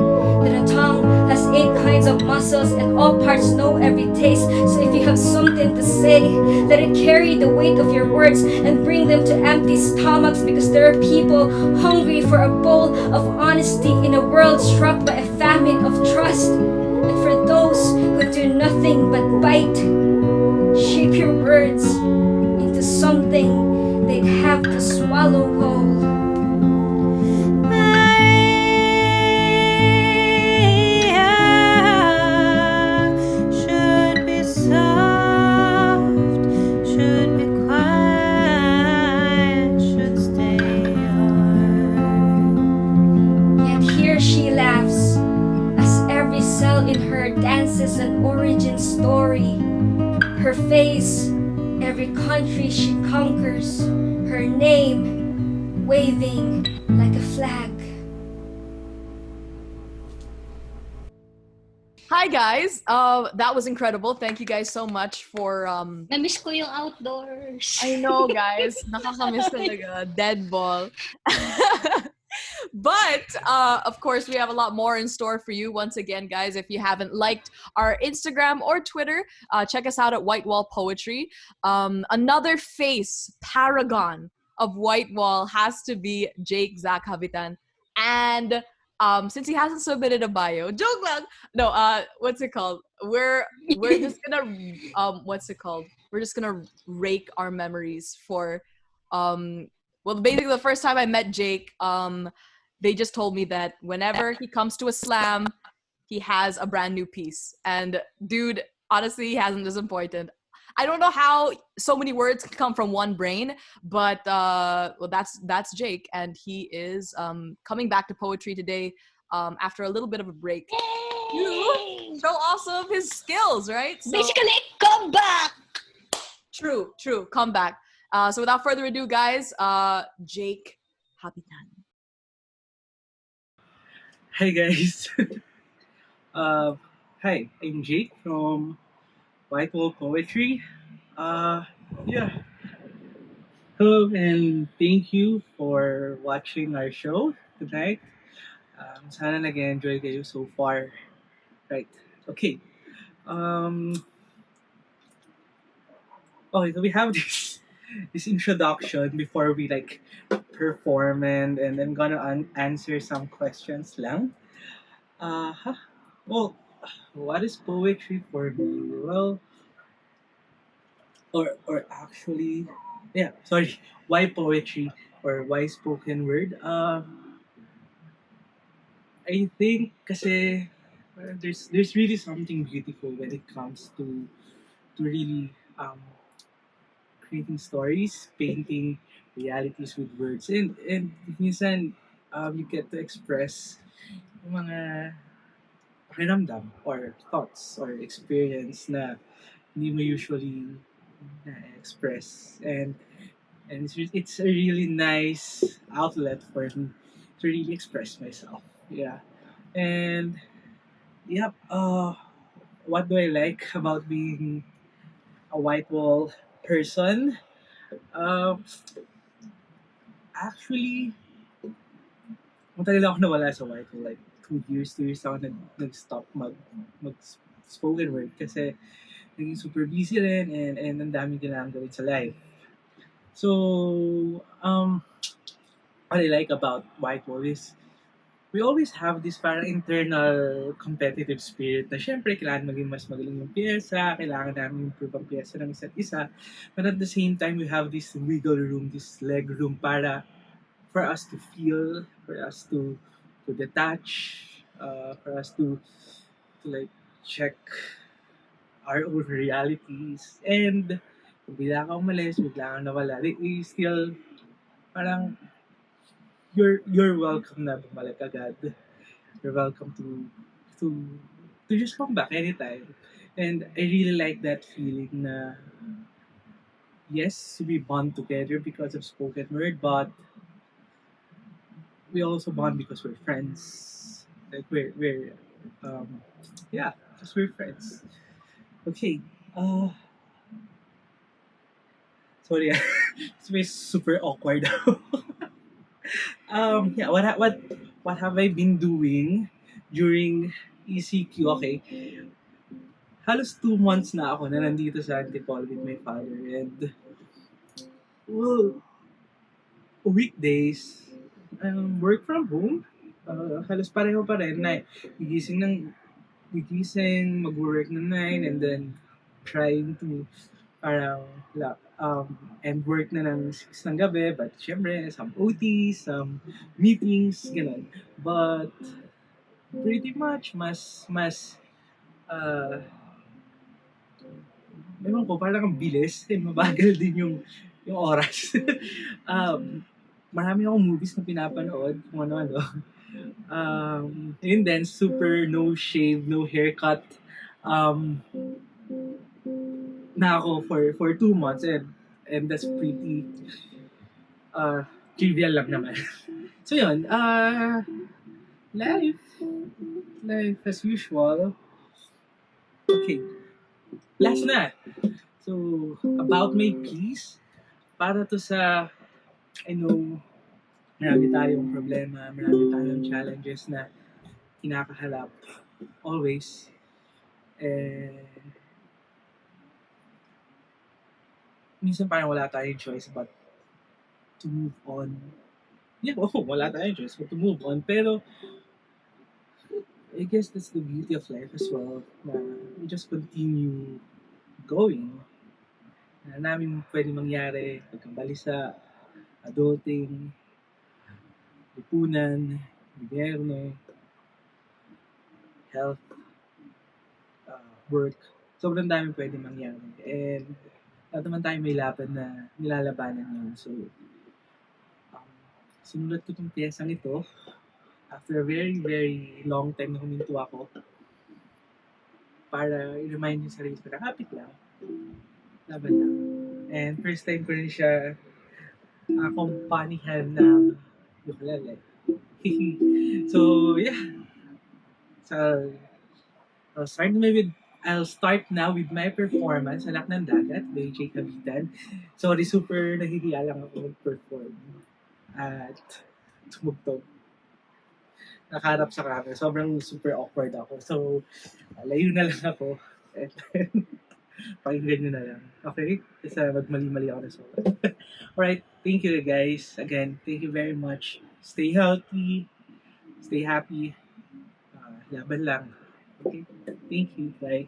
that a tongue has 8 kinds of muscles and all parts know every taste. So if you have something to say, let it carry the weight of your words and bring them to empty stomachs, because there are people hungry for a bowl of honesty in a world struck by a famine of trust. And for those who do nothing but bite, shape your words into something they'd have to swallow whole. Should be soft, should be quiet, should stay hard. Yet here she laughs, as every cell in her dances an origin story. Her face, every country she conquers, her name waving like a flag. Hi guys, that was incredible. Thank you guys so much for Namiss ko yung outdoors. I know guys, nakakamiss talaga, dead ball. But of course, we have a lot more in store for you. Once again, guys, if you haven't liked our Instagram or Twitter, check us out at White Wall Poetry. Another face, paragon of White Wall has to be Jake Zach Habitan. And since he hasn't submitted a bio, joke lang. No, what's it called? We're just gonna what's it called? We're just gonna rake our memories for well, basically the first time I met Jake, they just told me that whenever he comes to a slam, he has a brand new piece. And dude, honestly, he hasn't disappointed. I don't know how so many words can come from one brain, but well, that's Jake, and he is coming back to poetry today after a little bit of a break to Yay! show also his skills, right? So, Basically, come back! true, comeback. So without further ado, guys, Jake Habitan. Hey guys. Hi, I'm Jake from White Wall Poetry. Yeah. Hello and thank you for watching our show tonight. Sana nag-enjoy kayo so far. Right. Okay. Um, okay, so we have this this introduction before we like perform, and I'm gonna answer some questions lang. Huh. Well, what is poetry for me? Well, or actually, yeah. Sorry, why poetry or why spoken word? I think kasi there's really something beautiful when it comes to really creating stories, painting realities with words, and minsan you get to express yung mga pakiramdam or thoughts or experience na hindi mo usually na-express, and it's a really nice outlet for me to really express myself. Yeah. And yep, what do I like about being a white wall person? Um, Actually, matagal ako nawala sa white wall. Like, 2 years ako nag-stop mag spoken word kasi naging super busy rin, and ang daming kailangan gawin sa life. So, what I like about white wall is we always have this parang internal competitive spirit na syempre kailangan maging mas magaling yung pyesa, kailangan namin improve ang pyesa ng isa't isa. But at the same time, we have this wiggle room, this leg room para for us to feel, for us to detach, for us to like check our own realities. And kung bigla ka umalis, bigla kang nawala, you still parang you're welcome na bumalik agad. You're welcome to just come back anytime. And I really like that feeling na yes, we bond together because of spoken word, but we also bond because we're friends. Like we're yeah, because we're friends. Okay. Sorry, it's may super awkward. Yeah, what have I been doing during ECQ? Okay, halos 2 months na ako na nandito sa Antipolo with my father, and well, weekdays, work from home. Halos pareho pa rin na gigising, mag-work na 9, and then trying to parang end work na ng 6 ng gabi, but syempre some OT, some meetings, ganun. But pretty much mas ewan ko, parang ang bilis and mabagal din yung oras. Marami akong movies na pinapanood, kung ano-ano. And then, super no shave, no haircut na ako for 2 months, and that's pretty trivial lang naman. So yun, life as usual. Okay, last na. So, about my piece, para to sa, I know, marami tayong problema, marami tayong challenges na kinakaharap always. And minsan parang wala tayong choice but to move on. Yeah, wala tayong choice but to move on. Pero, I guess that's the beauty of life as well, na we just continue going. Na namin pwede mangyari, pagkabalisa, adulting, lipunan, gobyerno, health, work. Sobrang dami pwede mangyari. And lahat naman tayo may laban na nilalabanan yun. So, sinulat ko itong piyesang ito after a very, very long time na huminto ako para i-remind yung sarili ko na kapit lang. Laban lang. And first time ko rin siya kumpanihan ng ukulele. So, yeah. So, I'll start now with my performance, Anak ng Dagat by Habitan. Sorry, super nahihiya lang ako mag-perform at tumugtog. Nakaharap sa camera. Sobrang super awkward ako. So, layo na lang ako. Pakinggan nyo na lang. Okay? Kasi magmali-mali ako na sulat. Alright, thank you guys. Again, thank you very much. Stay healthy. Stay happy. Laban lang. Okay? Thank you. Bye.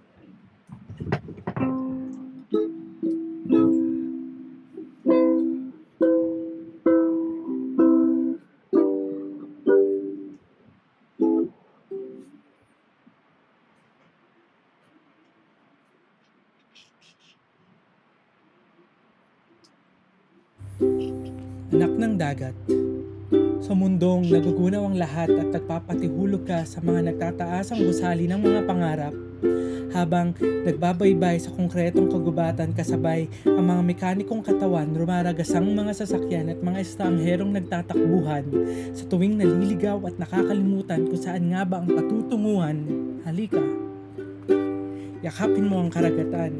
Anak ng dagat, sa mundong nagugunaw ang lahat at nagpapatihulog ka sa mga nagtataasang gusali ng mga pangarap, habang nagbabaybay sa konkretong kagubatan kasabay ang mga mekanikong katawan, rumaragasang mga sasakyan at mga estrangherong nagtatakbuhan sa tuwing naliligaw at nakakalimutan kung saan nga ba ang patutunguhan. Halika, yakapin mo ang karagatan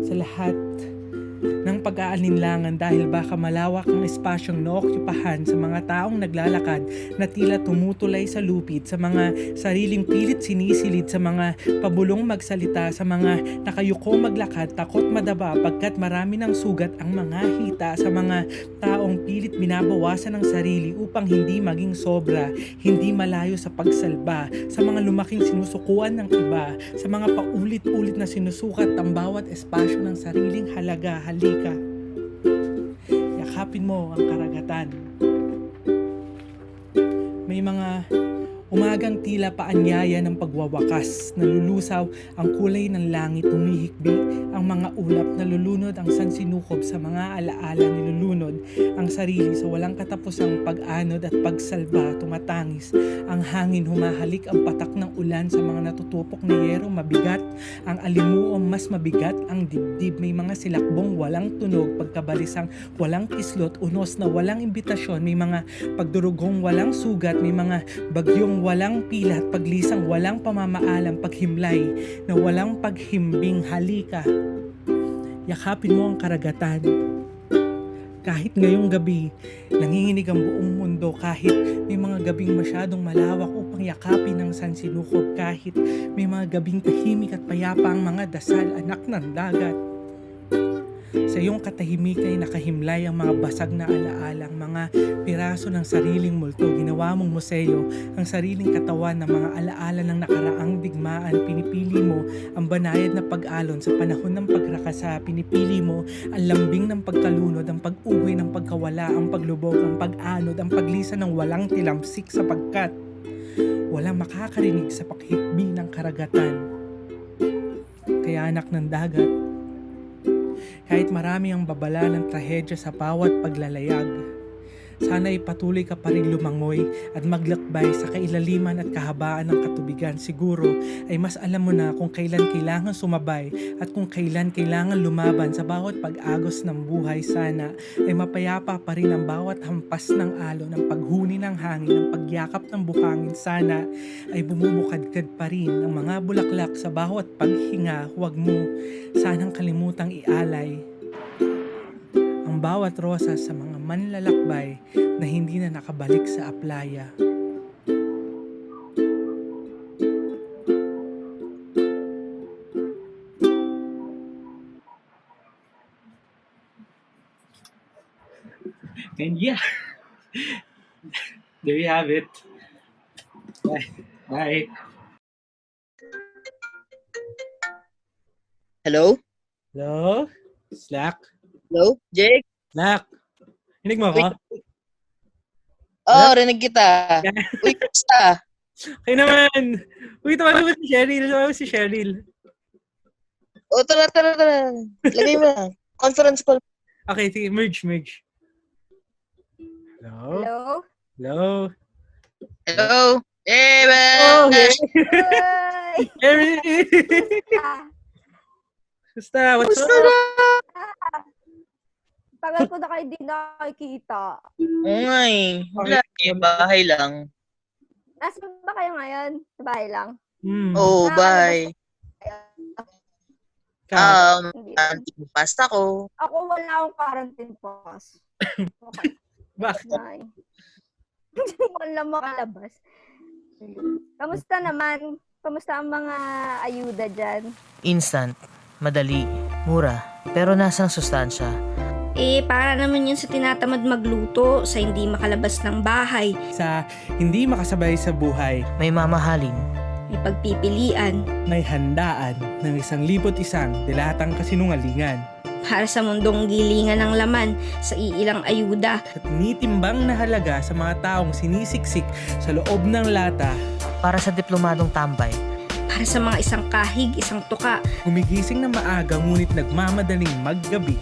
sa lahat ng pag-aalinlangan dahil baka malawak ang espasyong naokupahan sa mga taong naglalakad na tila tumutulay sa lupit, sa mga sariling pilit sinisilid, sa mga pabulong magsalita, sa mga nakayuko maglakad, takot madaba pagkat marami ng sugat ang mga hita, sa mga taong pilit binabawasan ng sarili upang hindi maging sobra, hindi malayo sa pagsalba, sa mga lumaking sinusukuan ng iba, sa mga paulit-ulit na sinusukat ang bawat espasyo ng sariling halaga. Halika, yakapin mo ang karagatan. May mga umagang tila paanyaya ng pagwawakas, nalulusaw ang kulay ng langit, humihikbi ang mga ulap, nalulunod ang sansinukob sa mga alaala, nilulunod ang sarili sa walang katapusang pag-anod at pagsalba, tumatangis ang hangin, humahalik ang patak ng ulan sa mga natutupok na yero, mabigat ang alimuong, mas mabigat ang dibdib, may mga silakbong walang tunog, pagkabalisang walang kislot, unos na walang imbitasyon, may mga pagdurugong walang sugat, may mga bagyong walang pila at paglisang walang pamamaalam, paghimlay na walang paghimbing. Halika, yakapin mo ang karagatan. Kahit ngayong gabi, nanginginig ang buong mundo, kahit may mga gabing masyadong malawak upang yakapin ang sansinukob, kahit may mga gabing tahimik at payapa ang mga dasal, anak ng dagat. Sa iyong katahimik ay nakahimlay ang mga basag na alaalang, mga piraso ng sariling multo, ginawa mong museo, ang sariling katawan ng mga alaala ng nakaraang digmaan. Pinipili mo ang banayad na pag-alon sa panahon ng pagrakasa, pinipili mo ang lambing ng pagkalunod, ang pag-uwi ng pagkawala, ang paglubog, ang pag-anod, ang paglisa ng walang tilamsik sapagkat walang makakarinig sa paghikbi ng karagatan. Kaya anak ng dagat, kahit marami ang babala ng trahedya sa bawat paglalayag, sana ipatuloy ka pa rin lumangoy at maglakbay sa kailaliman at kahabaan ng katubigan. Siguro ay mas alam mo na kung kailan kailangan sumabay at kung kailan kailangan lumaban sa bawat pag-agos ng buhay. Sana ay mapayapa pa rin ang bawat hampas ng alon, ang paghuni ng hangin, ang pagyakap ng buhangin. Sana ay bumubukadkad pa rin ang mga bulaklak sa bawat paghinga. Huwag mo sanang kalimutang ialay ang bawat rosa sa mga manlalakbay na hindi na nakabalik sa aplaya. And yeah, there you have it. Bye. Bye. Hello? Hello? Slac? Hello? Jake? Slac? Hinig mo ako? Oo, rinig kita. Uy, kasta? Kayo naman! Uy, tawagin mo si Cheryl. Tawagin mo si Cheryl. O, tara. Lagay mo na. Conference call. Okay, sige. Merge. Hello? Hello? Hello? Hello? Hey, man! Oh, hey! Hi! Cheryl! Basta, what's up? Tagal ko na kayo di nakikita. Oo nga eh. Wala eh. Bahay lang. Nasaan ba kayo ngayon? Sa bahay lang? Oo, bahay. Hindi. Pass ako. Ako wala akong quarantine pass. Bakit? Hindi ko lang makalabas. Kamusta naman? Kamusta ang mga ayuda dyan? Instant. Madali, mura, pero nasang sustansya. Para naman yun sa tinatamad magluto, sa hindi makalabas ng bahay, Sa hindi makasabay sa buhay, May mamahalin, may pagpipilian, may handaan ng 1,001 dilatang kasinungalingan. para sa mundong gilingan ng laman, sa iilang ayuda, At tinitimbang na halaga sa mga taong sinisiksik sa loob ng lata, para sa diplomadong tambay, para sa mga isang kahig, isang tuka, gumigising na maaga ngunit nagmamadaling maggabi.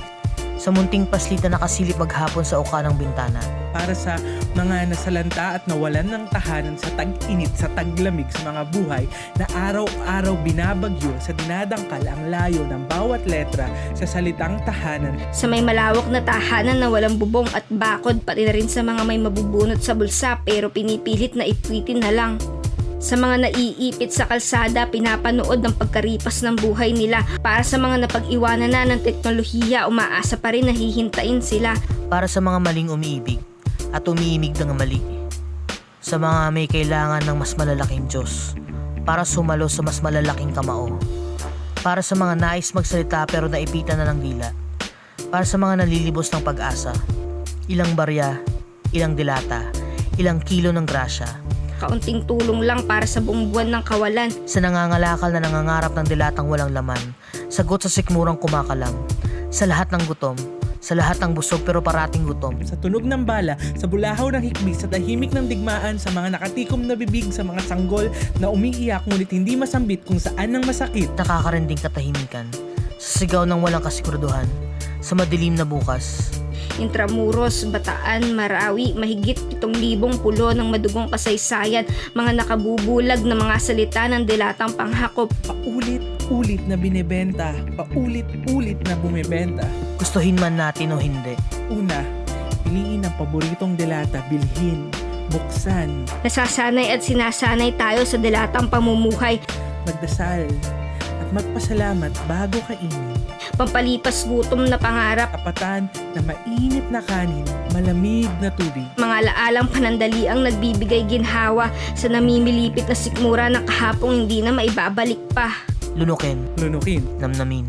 sa munting paslita nakasilip maghapon sa uka ng bintana, Para sa mga nasalanta at nawalan ng tahanan sa tag-init, sa taglamig sa mga buhay na araw-araw binabagyo sa dinadangkal ang layo ng bawat letra sa salitang tahanan. sa may malawak na tahanan na walang bubong at bakod, pati na rin sa mga may mabubunot sa bulsa pero pinipilit na ipwitin na lang. Sa mga naiipit sa kalsada, pinapanood ng pagkaripas ng buhay nila. Para sa mga napag-iwanan na ng teknolohiya, umaasa pa rin na hihintayin sila. para sa mga maling umiibig at umiimig ng mali, sa mga may kailangan ng mas malalaking Diyos, para sumalo sa mas malalaking kamao, para sa mga nais magsalita pero naipitan na ng dila, para sa mga nalilibos ng pag-asa, ilang barya, ilang dilata, ilang kilo ng grasya, Kaunting tulong lang para sa buong buwan ng kawalan. sa nangangalakal na nangangarap ng dilatang walang laman, sagot sa sikmurang kumakalam, sa lahat ng gutom, sa lahat ng busog pero parating gutom, Sa tunog ng bala, sa bulahaw ng hikbi, sa tahimik ng digmaan, sa mga nakatikom na bibig, sa mga sanggol na umiiyak ngunit hindi masambit kung saan ang masakit. nakakarinding katahimikan, sa sigaw ng walang kasiguraduhan, sa madilim na bukas, Intramuros, Bataan, Marawi, mahigit 7,000 pulo ng madugong kasaysayan, mga nakabubulag na mga salita ng dilatang panghakop. Paulit-ulit na binebenta, paulit-ulit na bumebenta. gustuhin man natin o hindi. Una, piliin ang paboritong dilata, bilhin, buksan, Nasasanay at sinasanay tayo sa dilatang pamumuhay, magdasal, at magpasalamat bago kainin. pampalipas gutom na pangarap, Kapatan na mainit na kanin, malamig na tubig. mga laalang panandaliang nagbibigay ginhawa sa namimilipit na sikmura na kahapong hindi na maibabalik pa. Lunukin, Lunukin, namnamin,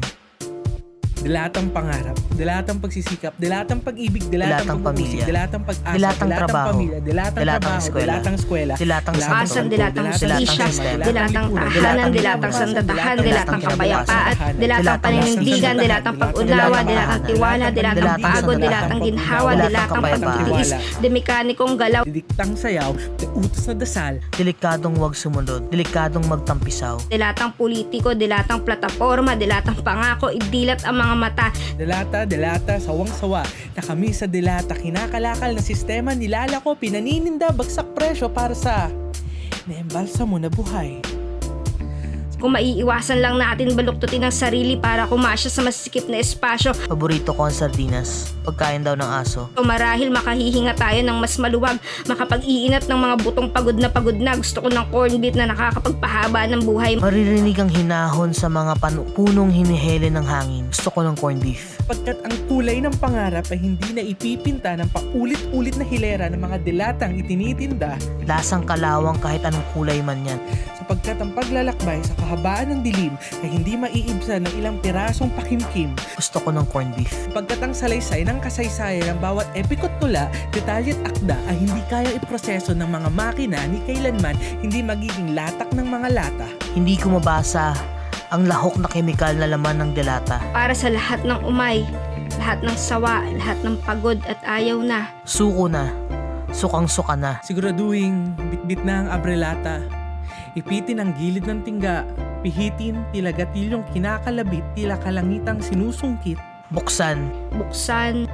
dilatang pangarap, dilatang pagsisikap, dilatang pag-ibig, Dilatang dilatang pag-uusig, pamilya, dilatang pag-asa, dilatang trabaho, pamilya, dilatang dilatang trabaho, eskwela, dilatang eskwela, dilatang Asan, santo, dilatang dilatang sustisya, sistema, dilatang lipunan, tahanan, dilatang sandatahan, dilatang kapayapaan, dilatang paninindigan, dilatang pag-unawa, dilatang tiwala, dilatang pagod, dilatang ginhawa, dilatang pagtitiis, demekanikong galaw, didiktang sayaw, utos na dasal, delikadong wag sumunod, delikadong magtampisaw, dilatang politiko, dilatang plataforma, dilatang pangako, idilat ang mga mata, dilata, sawang-sawa, na kami sa dilata, kinakalakal na sistema, nilalako, pinanininda, bagsak presyo para sa neembalsa mo na buhay. kung maiiwasan lang natin baluktutin ang sarili para kumasya sa masikip na espasyo, paborito ko ang sardinas, pagkain daw ng aso, o marahil makahihinga tayo ng mas maluwag, makapag-iinat ng mga butong pagod na gusto ko ng corned beef na nakakapagpahaba ng buhay. maririnig ang hinahon sa mga punong hinihele ng hangin, gusto ko ng corned beef, Pagkat ang kulay ng pangarap ay hindi na ipipinta ng paulit-ulit na hilera ng mga dilatang itinitinda, lasang kalawang kahit anong kulay man yan, sapagkat ang paglalakbay sa kahabaan ng dilim ay hindi maiibsan ng ilang pirasong pakimkim. gusto ko ng corned beef, Pagkat ang salaysay ng kasaysayan ng bawat epikot tula, detalye at akda ay hindi kaya iproseso ng mga makina ni kailanman hindi magiging latak ng mga lata. hindi ko mabasa ang lahok na kemikal na laman ng delata, Para sa lahat ng umay, lahat ng sawa, lahat ng pagod at ayaw na. suko na, sukang-suka na, Siguraduhin bitbit na ang abrelata. Ipitin ang gilid ng tingga, pihitin tila gatilyong kinakalabit, tila kalangitang sinusungkit. buksan,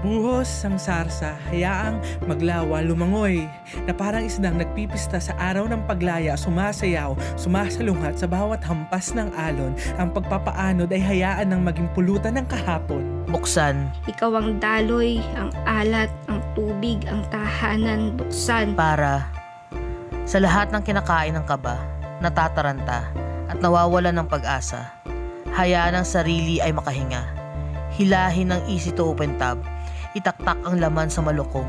Buhos ang sarsa, hayaang maglawa, lumangoy, na parang isdang nagpipista sa araw ng paglaya, sumasayaw, sumasalungat sa bawat hampas ng alon. Ang pagpapaanod ay hayaan ng maging pulutan ng kahapon. buksan, Ikaw ang daloy, ang alat, ang tubig, ang tahanan, buksan. para sa lahat ng kinakain ng kaba, natataranta at nawawalan ng pag-asa, hayaan ang sarili ay makahinga. Hilahin ang easy to open tab, itaktak ang laman sa malukong,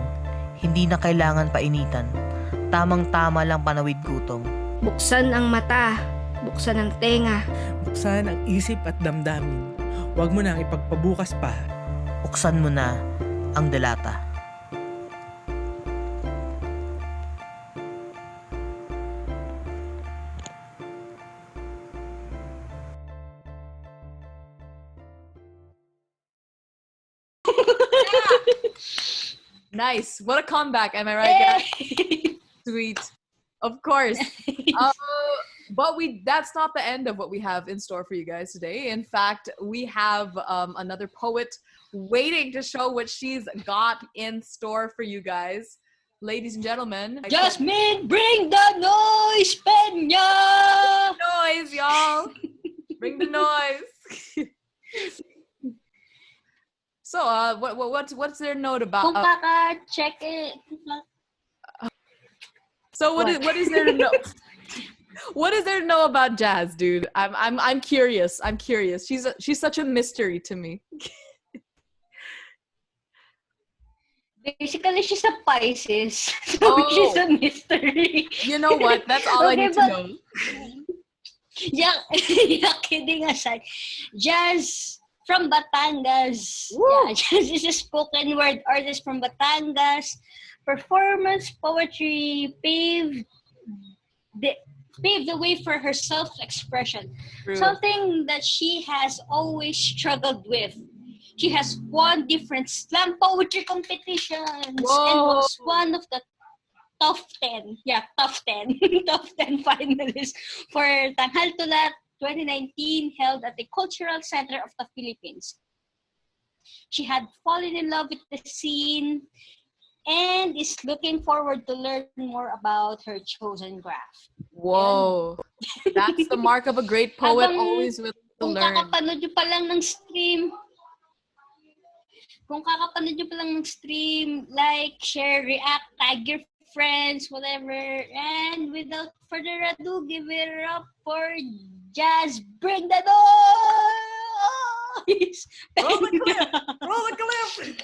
hindi na kailangan painitan, tamang-tama lang panawid gutom, Buksan ang mata, buksan ang tenga, Buksan ang isip at damdamin. Huwag mo nang ipagpabukas pa. Buksan mo na ang delata. Nice. What a comeback. Am I right, guys? Sweet. Of course. But that's not the end of what we have in store for you guys today. In fact, we have another poet waiting to show what she's got in store for you guys. Ladies and gentlemen. Jazminne, bring the noise, Pena! Bring the noise, y'all. Bring the noise. So, what's their note about? Kung kaka-check it. So what is there to know? What is there to know about Jazz, dude? I'm curious. I'm curious. She's such a mystery to me. Basically, she's a Pisces. So she's a mystery. You know what? That's all I need to know. Yeah, kidding aside. Jazz from Batangas. Woo! Yeah, Jazz is a spoken word artist from Batangas. Performance poetry paved the way for her self-expression. True. Something that she has always struggled with. She has won different slam poetry competitions Whoa. and was one of the top 10 finalists for Tanghal Tulat 2019 held at the Cultural Center of the Philippines. She had fallen in love with the scene and is looking forward to learn more about her chosen craft. Whoa. That's the mark of a great poet, always with to Kung learn. kakapanood nyo pa lang ng stream, like, share, react, tag your friends, whatever. And without further ado, give it up for Jazz. Bring the noise! Roll the clip! Roll the clip!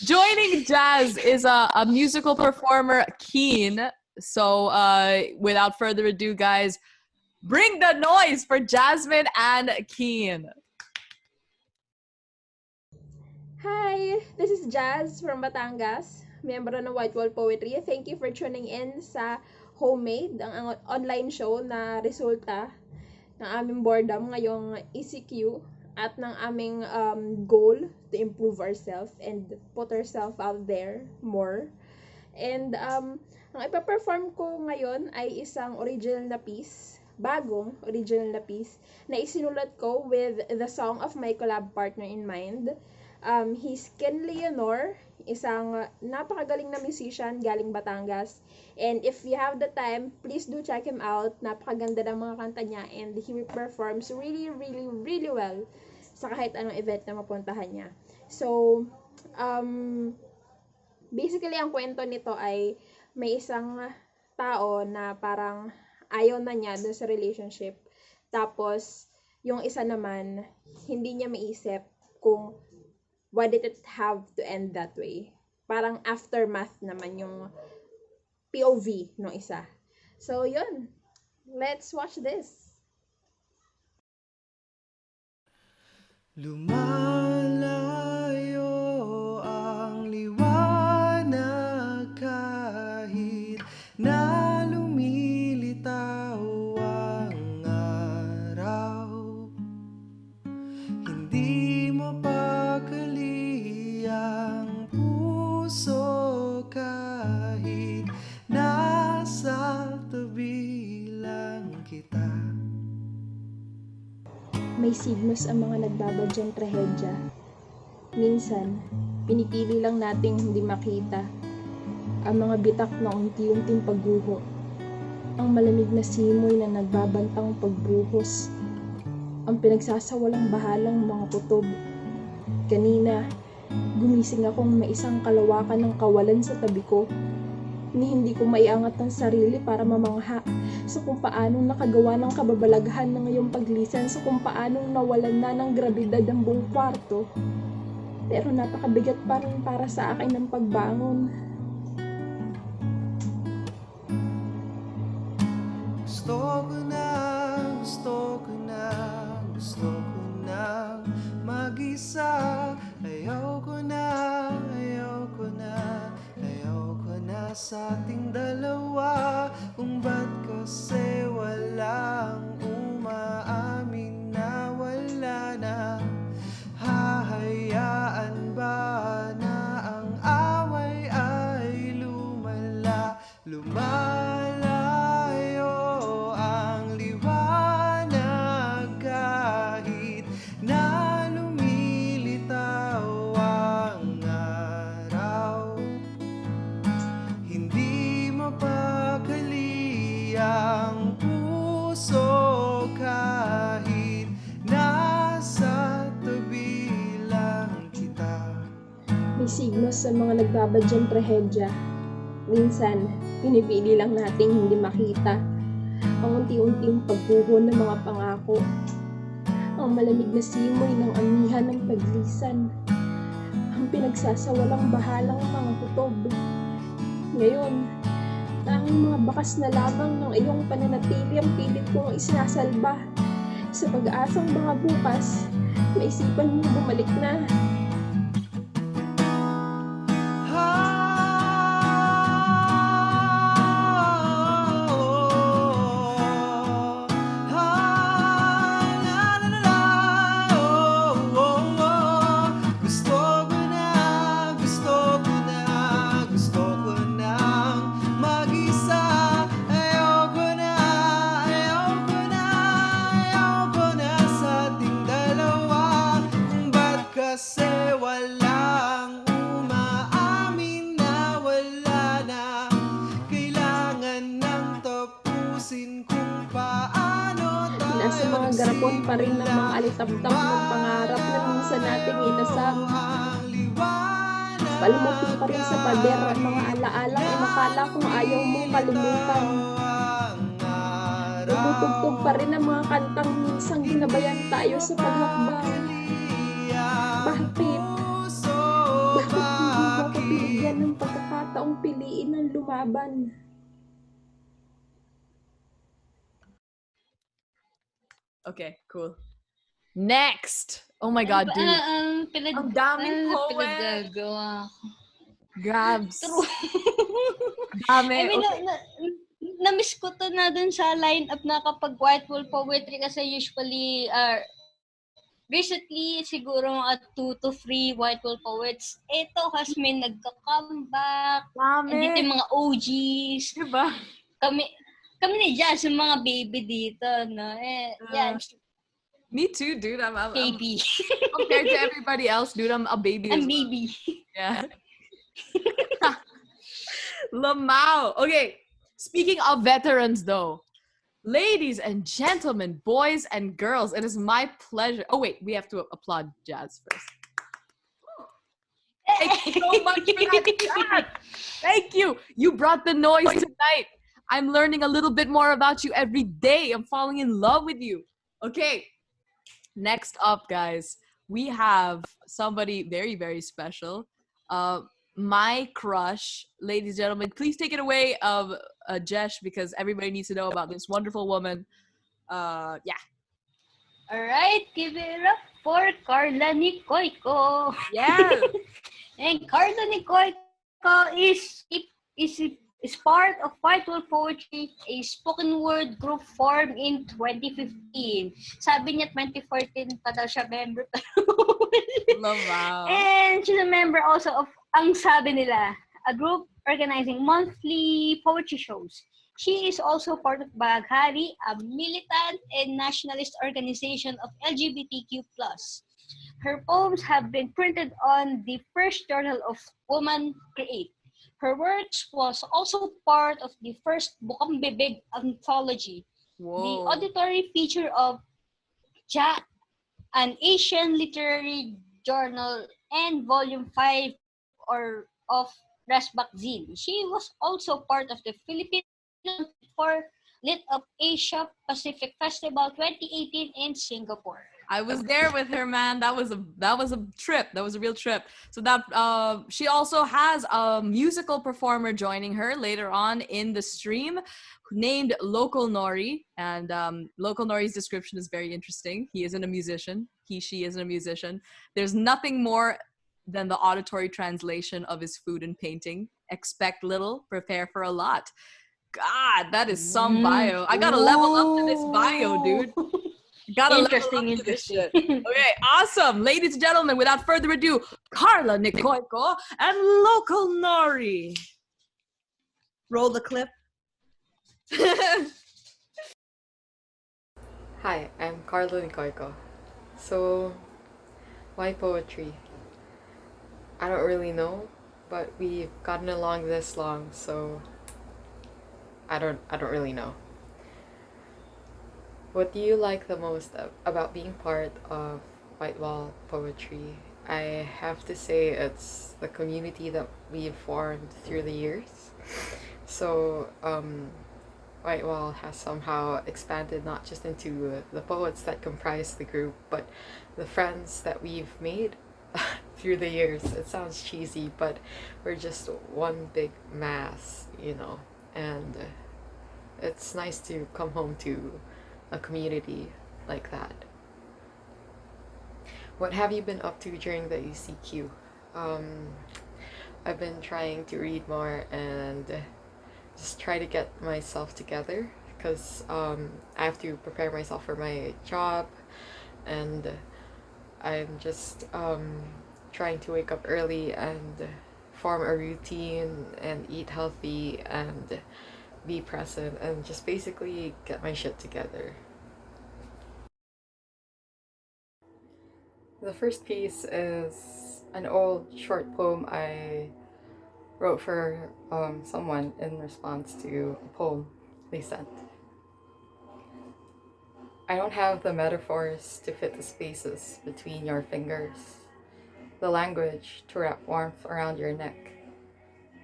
Joining Jazz is a musical performer, Keene. So without further ado, guys, bring the noise for Jazminne and Keene. Hi, this is Jazz from Batangas, member ng White Wall Poetry. Thank you for tuning in sa Homemade, ang online show na resulta ng aming boredom ngayong ECQ at ng aming goal to improve ourselves and put ourselves out there more. And ang ipaperform ko ngayon ay isang original na piece, bagong original na piece, na isinulat ko with the song of my collab partner in mind. He's Keene Leanor, isang napakagaling na musician galing Batangas. And if you have the time, please do check him out. Napakaganda ng mga kanta niya and he performs really, really, really well sa kahit anong event na mapuntahan niya. So, basically, ang kwento nito ay may isang tao na parang ayaw na niya dun sa relationship. Tapos, yung isa naman, hindi niya maisip kung why did it have to end that way. Parang aftermath naman yung POV no isa. So, yun. Let's watch this. Lumalayo ang liwanag kahit na lumilitaw ang araw. Hindi mapakali ang puso kahit nasa tabi lang kita. May signos ang mga nagbabadyang trahedya. Minsan, pinipili lang nating hindi makita ang mga bitak na unti-unting pagguho, ang malamig na simoy na nagbabantang pagbuhos, ang pinagsasawalang bahalang mga kutob. Kanina, gumising akong may isang kalawakan ng kawalan sa tabi ko, ni hindi ko maiangat ang sarili para mamangha sa kung paanong nakagawa ng kababalaghan ng ngayong paglisan, sa kung paanong nawalan na ng grabidad ang buong kwarto. Pero napakabigat pa rin para sa akin ng pagbangon. Gusto ko nang mag-isa. Ayaw ko na, ayaw ko na, ayaw ko na sa ating dalawa. Kung ba't kasi walang umaamin na wala na. Hahayaan ba na ang away ay lumalayo ang liwanag kahit na lumilitaw ang araw. Hindi mapakali ang puso kahit nasa tabi lang kita. May signo sa mga nagbabadyang trahedya. Minsan, pinipili lang nating hindi makita ang unti-unting pagbuho ng mga pangako, ang malamig na simoy ng amihan ng paglisan, ang pinagsasawalang bahalang mga kutob. Ngayon, tanging mga bakas na lamang ng iyong pananatili ang pilit kong isinasalba. Sa pag-aasang mga bukas, maisipan mo bumalik na. Kasi walang umaamin na wala na. Kailangan nang tapusin kung paano tayo Nasa mga garapon pa rin ng mga alitaptap ng pangarap na minsan nating inasam. Palamutin pa rin sa pader ang mga alaalang inakala kung ayaw mong kalimutan. Tumutugtog pa rin ang mga kantang minsang ginabayan tayo sa paghakbang. Bakit? Bakit hindi mo kapiligyan ng pagkakataong piliin ng lumaban? Okay, cool. Next! Oh my God, dude. Ang daming poet. Pinagagawa ko. Grabs. True. Dami. I mean, Okay. na-miss ko to na dun sa lineup na kapag White Wolf Poetry kasi usually recently siguro mga 2 to 3 White Wolf poets. Ito has may nagka-comeback. Dami. Dito yung mga OGs. Diba? Kami ni Jazz, yung mga baby dito, no? Yeah. Me too, dude. I'm Baby. compared to everybody else, dude, I'm a baby. I'm as well. baby. Yeah. Lamau. Okay. Speaking of veterans, though, ladies and gentlemen, boys and girls, it is my pleasure. Oh, wait, we have to applaud Jazz first. Thank you so much for that, Jazz. Thank you. You brought the noise tonight. I'm learning a little bit more about you every day. I'm falling in love with you. Okay. Next up, guys, we have somebody very, very special. My crush, ladies and gentlemen. Please take it away, Jesh, because everybody needs to know about this wonderful woman. Yeah. All right, give it up for Carla Nicoyco. Yeah. And Carla Nicoyco is part of White Wolf Poetry, a spoken word group formed in 2015. Sabi niya 2014 pa daw siya member. Wow. And she's a member also of Ang Sabi Nila, a group organizing monthly poetry shows. She is also part of Baghari, a militant and nationalist organization of LGBTQ+. Her poems have been printed on the first journal of Woman Create. Her works was also part of the first Bukang Bibig anthology, the auditory feature of an Asian literary journal, and volume 5 of Rasbak Zine. She was also part of the Philippine for Lit of Asia Pacific Festival 2018 in Singapore. I was there with her, man. That was a trip. That was a real trip. So that she also has a musical performer joining her later on in the stream named localnori. And localnori's description is very interesting. He isn't a musician. She isn't a musician. There's nothing more than the auditory translation of his food and painting. Expect little, prepare for a lot. God, that is some bio. I gotta level up to this bio, dude. Gotta Interesting, level up to this shit. Okay, awesome. Ladies and gentlemen, without further ado, Carla Nicoyco and localnori. Roll the clip. Hi, I'm Carla Nicoyco. So, why poetry? I don't really know, but we've gotten along this long, so I don't really know. What do you like the most about being part of White Wall Poetry? I have to say it's the community that we've formed through the years. So, White Wall has somehow expanded not just into the poets that comprise the group, but the friends that we've made through the years. It sounds cheesy, but we're just one big mass, you know, and it's nice to come home to a community like that. What have you been up to during the ECQ? I've been trying to read more and just try to get myself together because I have to prepare myself for my job, and I'm just trying to wake up early and form a routine and eat healthy and be present and just basically get my shit together. The first piece is an old short poem I wrote for someone in response to a poem they sent. I don't have the metaphors to fit the spaces between your fingers, the language to wrap warmth around your neck,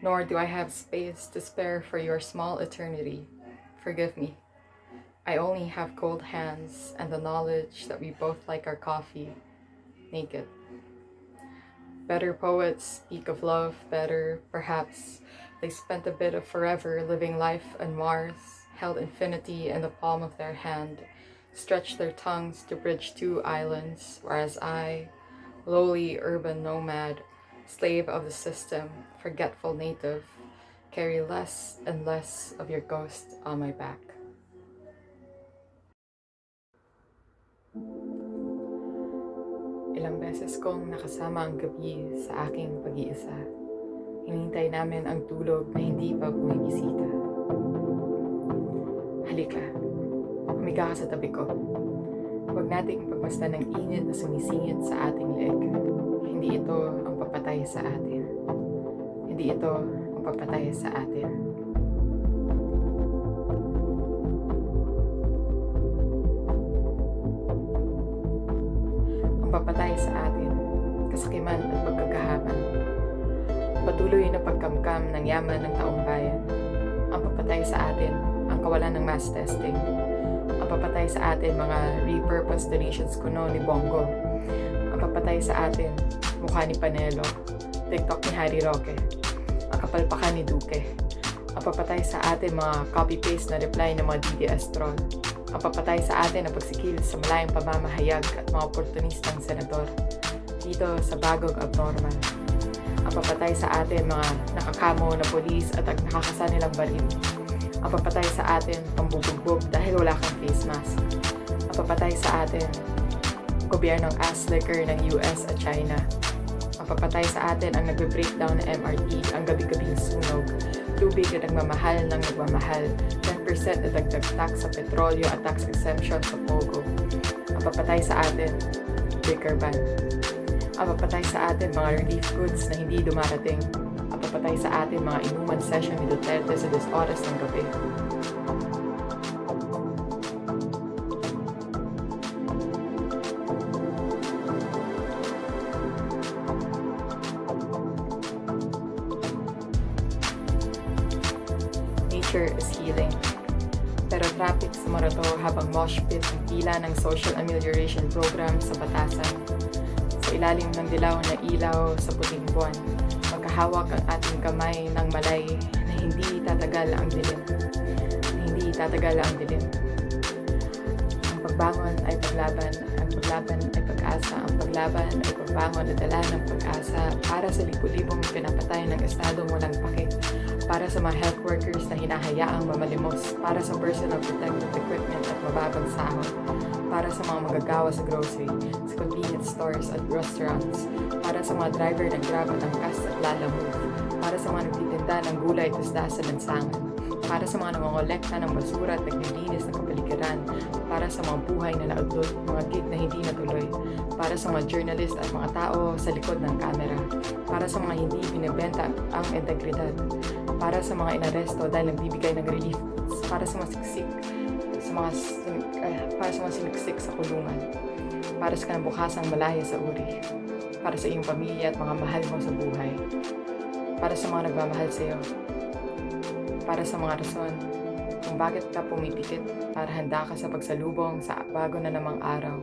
nor do I have space to spare for your small eternity. Forgive me. I only have cold hands and the knowledge that we both like our coffee naked. Better poets speak of love better, perhaps. They spent a bit of forever living life on Mars, held infinity in the palm of their hand, stretched their tongues to bridge two islands, whereas I, lowly urban nomad, slave of the system, forgetful native, carry less and less of your ghost on my back. Ilang beses kong nakasama ang gabi sa aking pag-iisa. Hinintay namin ang tulog na hindi pa bumibisita. Halika, humiga ka sa tabi ko. Huwag nating pagmasdan ng init na sumisingit sa ating leeg. Hindi ito ang papatay sa atin. Hindi ito ang papatay sa atin. Ang papatay sa atin, kasakiman at pagkakahaman. Patuloy na pagkamkam ng yaman ng taong bayan. Ang papatay sa atin, ang kawalan ng mass testing. Ang papatay sa atin, mga repurposed donations kuno ni Bongo. Ang papatay sa atin, mukha ni Panelo, TikTok ni Harry Roque. Ang kapalpakan ni Duque. Ang papatay sa atin, mga copy-paste na reply ng mga DDS troll. Ang papatay sa atin ang pagsikil sa malayang pamamahayag at mga oportunistang senador dito sa bagong abnormal. Ang papatay sa atin, mga nakakamo na polis at ang nakakasa nilang baril. Ang papatay sa atin, pambubugbog dahil wala kang face mask. Ang papatay sa atin, gobyernong ass liquor ng US at China. Ang papatay sa atin ang nagbe-breakdown ng MRT, ang gabi-gabing sunog. Tubig na nagmamahal ng nagmamahal, 10% na dagdag tax sa petrolyo at tax exemption sa Pogo. Ang papatay sa atin, liquor ban. Ang papatay sa atin, mga relief goods na hindi dumarating. Ang papatay sa atin, mga inuman session ni Duterte sa 10 oras ng gabi. Nature is healing, pero traffic sa Marato habang mosh pit ang pila ng social amelioration program sa Batasan. Sa ilalim ng dilaw na ilaw sa puting buwan, magkahawak ang ating kamay ng malay na hindi tatagal ang dilim. Ang pagbangon ay paglaban, ang paglaban ay pag-asa, ang paglaban ay pagbangon na dala ng pag-asa para sa libu-libong pinapatay ng estadong walang pake, para sa mga health workers na hinahayaang mamalimos, para sa personal protective equipment at mababang sahod, para sa mga magagawa sa grocery, sa convenience stores at restaurants, para sa mga driver ng Grab at angkas at lalamove, para sa mga nagtitinda ng gulay at isda sa lansangan, para sa mga nangongolekta ng basura at naglilinis ng kapaligiran, para sa mga buhay na naudlot, mga gig na hindi natuloy, para sa mga journalist at mga tao sa likod ng kamera, para sa mga hindi binibenta ang integridad, para sa mga inaresto dahil nagbibigay ng relief, para sa mga siksik, para sa mga siniksik sa kulungan, para sa kanabukasang malaya sa uri, para sa iyong pamilya at mga mahal mo sa buhay, para sa mga nagmamahal sa iyo, para sa mga rason kung bakit ka pumipikit para handa ka sa pagsalubong sa bago na namang araw.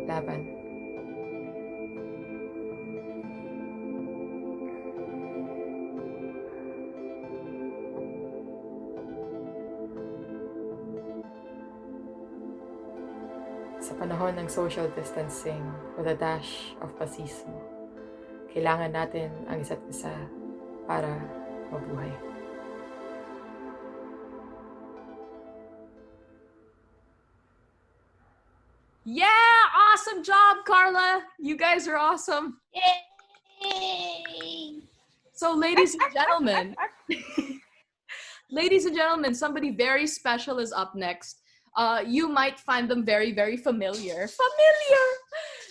Laban. Sa panahon ng social distancing with a dash of pasismo, kailangan natin ang isa't isa para mabuhay. Yeah! Awesome job, Carla! You guys are awesome. Yay! So, ladies and gentlemen, somebody very special is up next. You might find them very, very familiar.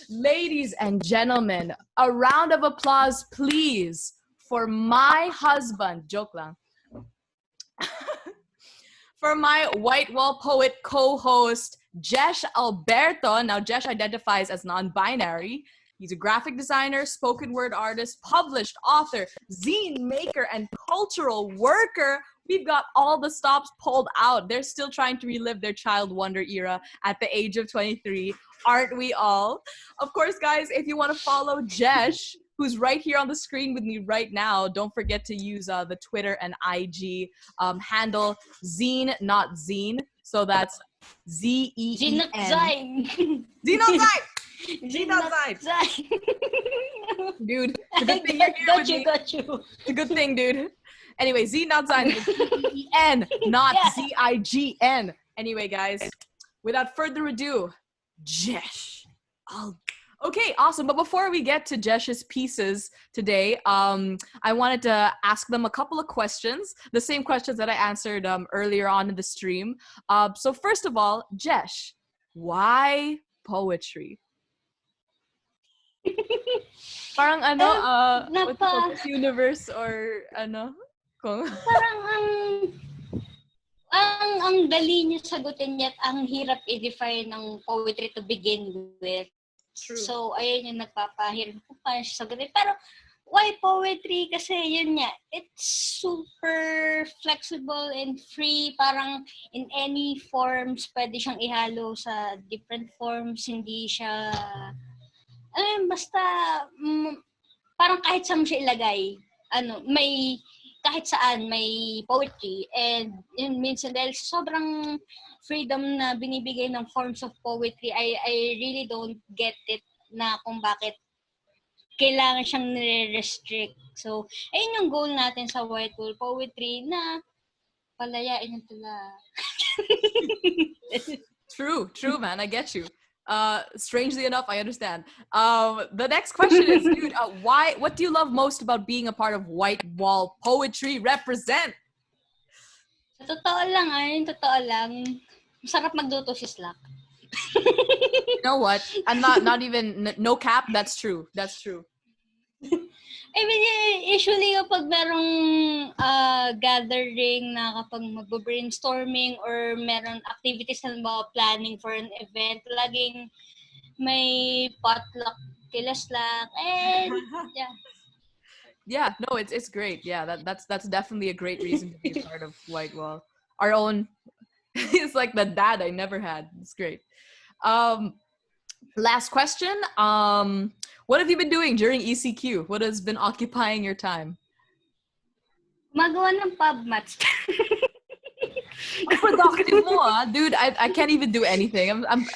Ladies and gentlemen, a round of applause, please, for my husband. Joke lang. For my White Wall Poet co-host, Jesh Alberto. Now, Jesh identifies as non-binary. He's a graphic designer, spoken word artist, published author, zine maker, and cultural worker. We've got all the stops pulled out. They're still trying to relive their child wonder era at the age of 23. Aren't we all? Of course, guys, if you want to follow Jesh, who's right here on the screen with me right now, don't forget to use the Twitter and IG handle Zine Not Zine. So that's Z-E-E-N. Dude, it's a good thing you're here with me. Got you. It's a good thing, dude. Anyway, Z Not Zine, Z-E-E-N, not Z-I-G-N. Anyway, guys, without further ado, Jesh. Okay, awesome. But before we get to Jesh's pieces today, I wanted to ask them a couple of questions, the same questions that I answered earlier on in the stream. So first of all, Jesh, why poetry? Parang what's called, this universe or ano? Parang ang dali niyo sagutin niya at ang hirap i-define ng poetry to begin with. True. So, ayun yung nagpapahirap ko pa siya sagutin. Pero, why poetry? Kasi yun nga, it's super flexible and free. Parang in any forms, pwede siyang ihalo sa different forms. Hindi siya, basta, parang kahit saan mo siya ilagay. May, kahit saan, may poetry. And yun, minsan dahil sobrang freedom na binibigay ng forms of poetry, I really don't get it na kung bakit kailangan siyang nire-restrict. So, ayun yung goal natin sa White Wall Poetry na palayain yung tula. True, man. I get you. Strangely enough, I understand. The next question is, dude, what do you love most about being a part of White Wall Poetry? Represent! Sa totoo lang, masarap magluto si Slac. You know what? I'm not even, no cap, that's true. I mean, usually kapag merong gathering na kapag mag-brainstorming or meron activities na mga planning for an event, laging may potluck kila Slac. And, yeah. Yeah, no, it's great. Yeah, that's definitely a great reason to be a part of White Wall. our own. He's like the dad I never had. It's great. Last question. What have you been doing during ECQ? What has been occupying your time? Magawa ng pub mats. Ang productive mo, dude. I can't even do anything. I'm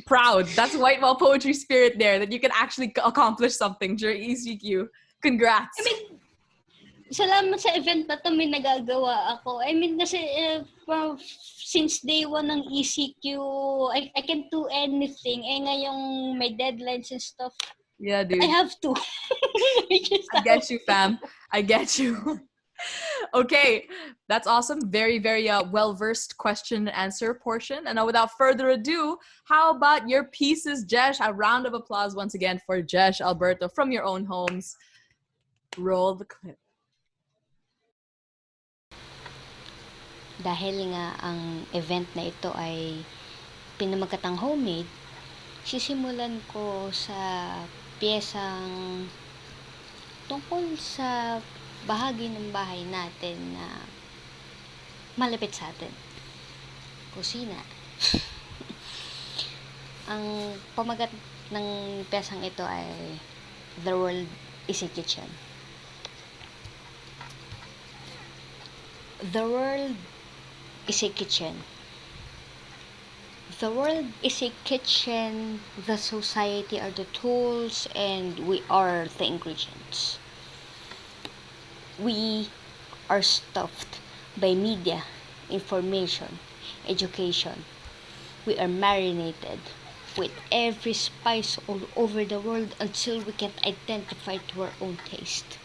proud. That's white wall poetry spirit there, that you can actually accomplish something during ECQ. Congrats. I mean, salamat sa event na to, may nagagawa ako. I mean, kasi since day one ng ECQ, I can't do anything. Ngayong may deadlines and stuff. Yeah, dude. I have to. I get you, fam. I get you. Okay, that's awesome. Very, very well-versed question and answer portion. And without further ado, how about your pieces, Jesh? A round of applause once again for Jesh Alberto from your own homes. Roll the clip. Dahil nga ang event na ito ay pinamagatang homemade, sisimulan ko sa piyesang tungkol sa bahagi ng bahay natin na malapit sa atin. Kusina. Ang pamagat ng piyesang ito ay The World is a Kitchen. The world is a kitchen. The world is a kitchen, the society are the tools, and we are the ingredients. We are stuffed by media, information, education. We are marinated with every spice all over the world until we can't identify to our own taste.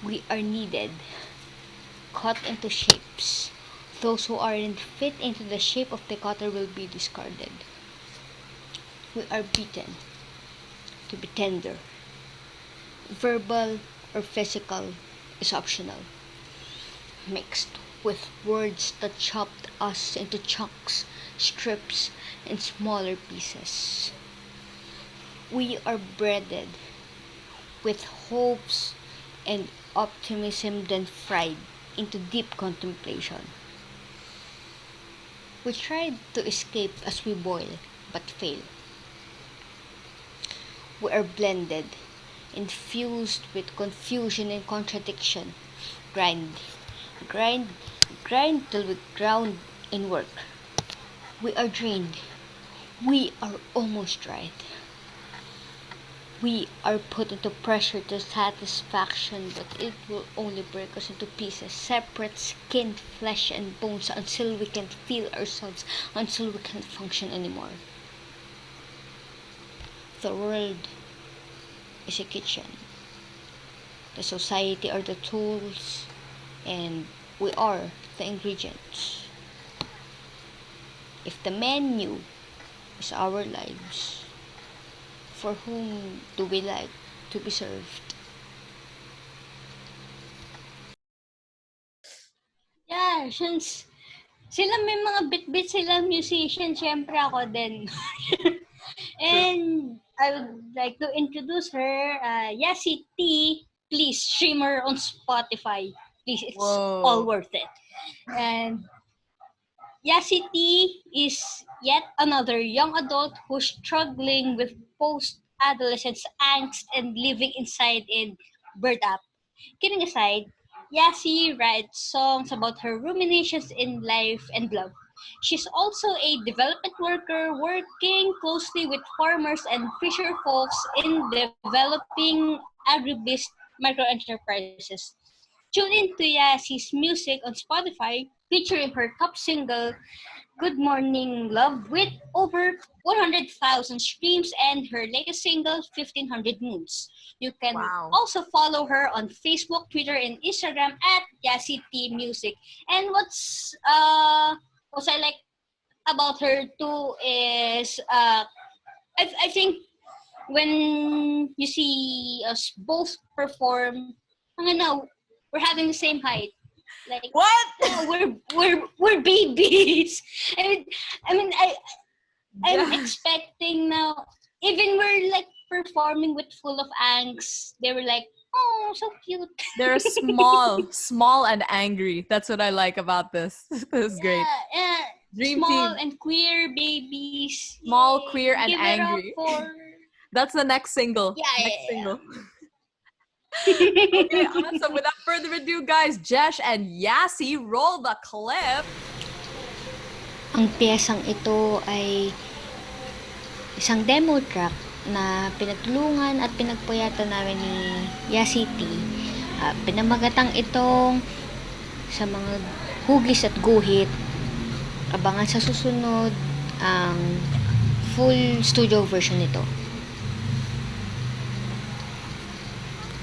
We are kneaded, cut into shapes. Those who aren't fit into the shape of the cutter will be discarded. We are beaten to be tender. Verbal or physical is optional. Mixed with words that chopped us into chunks, strips, and smaller pieces. We are breaded with hopes and optimism, then fried into deep contemplation. We tried to escape as we boil, but fail. We are blended, infused with confusion and contradiction. Grind till we ground in work. We are drained. We are almost dried. We are put into pressure to satisfaction, but it will only break us into pieces, separate skin, flesh, and bones until we can't feel ourselves, until we can't function anymore. The world is a kitchen. The society are the tools, and we are the ingredients. If the menu is our lives, for whom do we like to be served? Yeah, since sila may mga bit-bit sila musician, syempre ako din. And I would like to introduce her, Yassy T. Please stream her on Spotify. Please, it's all worth it. And Yassy T is yet another young adult who's struggling with post-adolescence angst and living inside a burnt-up. Kidding aside, Yassy writes songs about her ruminations in life and love. She's also a development worker working closely with farmers and fisher folks in developing agribusiness micro-enterprises. Tune in to Yassy's music on Spotify, featuring her top single, Good Morning Love, with over 100,000 streams, and her latest single, 1500 Moods. You can also follow her on Facebook, Twitter, and Instagram at Yassy T Music. And what's I like about her too is I think when you see us both perform, we're having the same height. Like what? We're babies. I'm expecting now. Even we're like performing with full of angst. They were like, Oh, so cute. They're small and angry. That's what I like about this. This is great. Yeah. Dream Small team. and queer babies. Small, Yay. queer, and Give angry. it up for... That's the next single. Yeah. Single. Okay, awesome. Without further ado, guys, Jesh and Yassy, roll the clip. Ang piyesang ito ay isang demo track na pinatulungan at pinagpuyatan namin ni Yassy T. Pinamagatang itong sa mga hugis at guhit. Abangan sa susunod ang full studio version nito.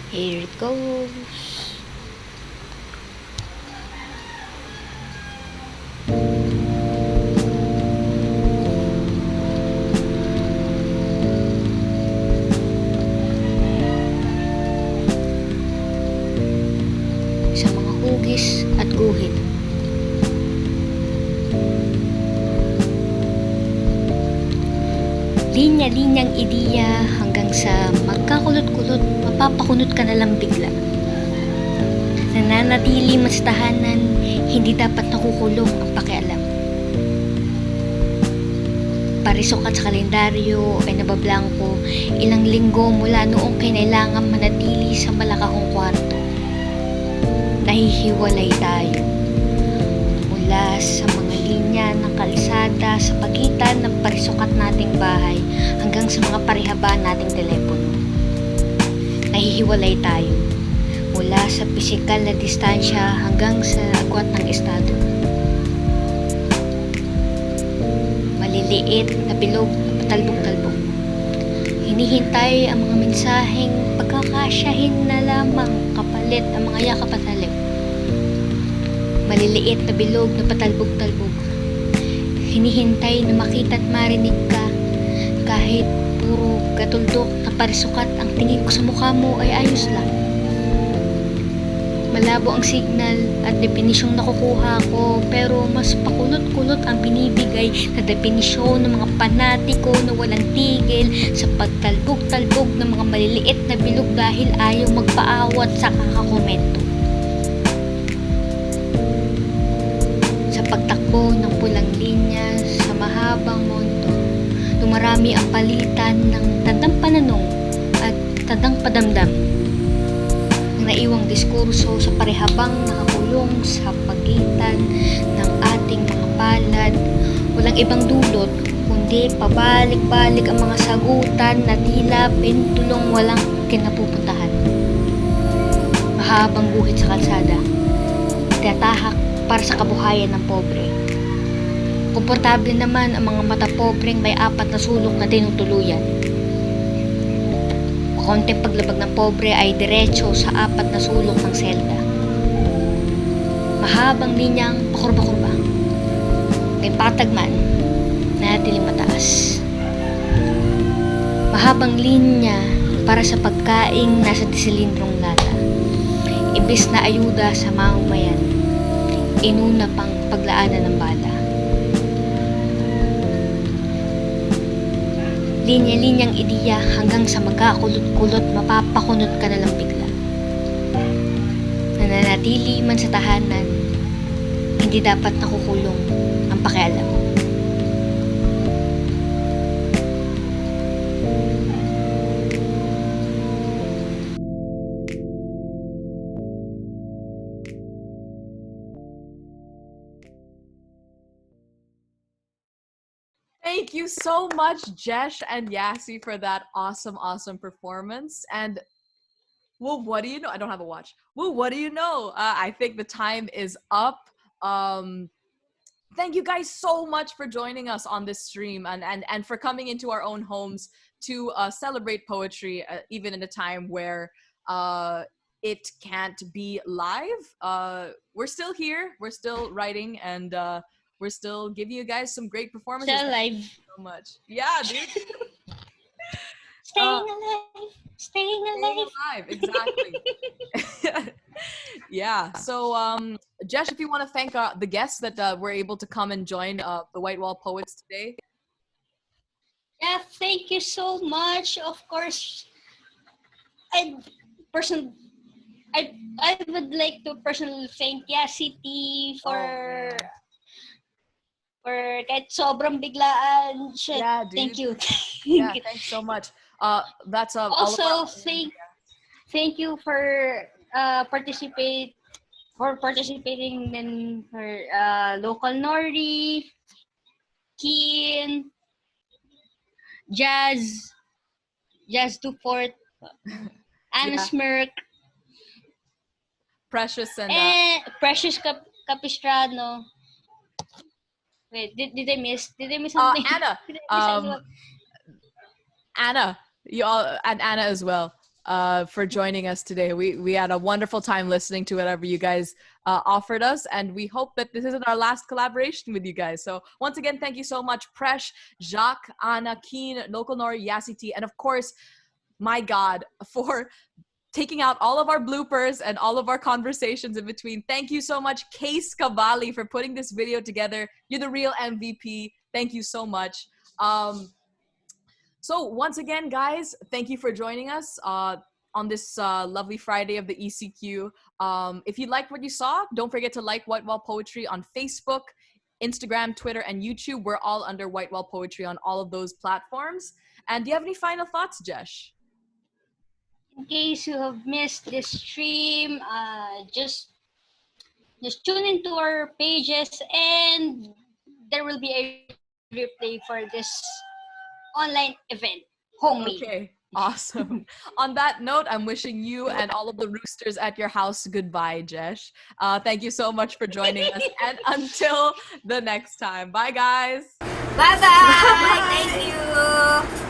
Here it goes. Sa mga hugis at guhit. Linya-linyang ideya hanggang sa magkakulot-kulot, mapapakunot ka na lang bigla. Nananatili man sa tahanan, hindi dapat nakukulong ang pakialam. Parisukat sa kalendaryo ay nabablangko, ilang linggo mula noong kinailangan manatili sa malakahong kwarto. Nahihiwalay tayo mula sa mga linya ng kalsada sa pagitan ng parisukat nating bahay hanggang sa mga parihaba nating telepono. Nahihiwalay tayo mula sa pisikal na distansya hanggang sa agwat ng estado. Maliliit na bilog na patalbog-talbog. Hinihintay ang mga mensaheng pagkakasyahin na lamang kapalit ang mga yakap at halip. Maliliit na bilog na patalbog-talbog. Hinihintay na makita at marinig ka kahit puro katuldok na parisukat ang tingin ko sa mukha mo ay ayos lang. Malabo ang signal at depinisyong nakukuha ko pero mas pakulot-kulot ang binibigay na depinisyon ng mga panatiko na walang tigil sa pagtalbog-talbog ng mga maliliit na bilog dahil ayaw magpaawat sa kakakomento. Sa pagtakbo ng pulang linya sa mahabang mundo, dumarami ang palitan ng tandang pananong at tandang padamdam. Naiwang diskurso sa parehabang nakakulong sa pagitan ng ating mga palad. Walang ibang dulot, kundi pabalik-balik ang mga sagutan na tila pintulong walang kinapupuntahan. Mahabang guhit sa kalsada, tinatahak para sa kabuhayan ng pobre. Komportable naman ang mga mata pobreng may 4 na sulok na tinutuluyan. Konting paglabag ng pobre ay diretso sa 4 na sulok ng selda. Mahabang linyang pakurba-kurba. May patag man, natiling mataas. Mahabang linya para sa pagkaing nasa disilindrong lata. Imbis na ayuda sa mamamayan, inuna pang paglaanan ng bala. Linya-linyang ideya hanggang sa magkakulot-kulot, mapapakunot ka na lang bigla. Nananatili man sa tahanan, hindi dapat nakukulong ang pakialam. Thank you so much, Jesh and Yassy, for that awesome performance. And, well, what do you know? I don't have a watch. Well, what do you know? I think the time is up. Thank you guys so much for joining us on this stream and for coming into our own homes to celebrate poetry, even in a time where it can't be live. We're still here. We're still writing, and we're still giving you guys some great performances. Still alive. Thank you so much. Yeah, dude. Staying alive. Staying alive. Exactly. Yeah. So, Jesh, if you want to thank the guests that were able to come and join the White Wall Poets today. Yeah, thank you so much. Of course, I I would like to personally thank Yassy T for kahit sobrang biglaan. Shit. Yeah, dude. Thank you. Yeah, thanks so much. That's all of our- Also, thank you for participating in her localnori, Keene, Dufourt, Anna Yeah. Smyrk, Precious and Precious Capistrano. Wait, did I miss something? Anna. Did I miss anyone? Anna, you all, and Anna as well, for joining us today. We had a wonderful time listening to whatever you guys offered us, and we hope that this isn't our last collaboration with you guys. So once again, thank you so much, Presh, Jacques, Anna, Keene, localnori, Yassy T, and of course, my God, for taking out all of our bloopers and all of our conversations in between. Thank you so much, Case Cavalli, for putting this video together. You're the real MVP. Thank you so much. So once again, guys, thank you for joining us on this lovely Friday of the ECQ. If you liked what you saw, don't forget to like White Wall Poetry on Facebook, Instagram, Twitter, and YouTube. We're all under White Wall Poetry on all of those platforms. And do you have any final thoughts, Jesh? In case you have missed this stream, just tune into our pages, and there will be a replay for this online event, homemade. Okay, awesome. On that note, I'm wishing you and all of the roosters at your house goodbye, Jesh. Thank you so much for joining us, and until the next time. Bye, guys. Bye-bye. Thank you.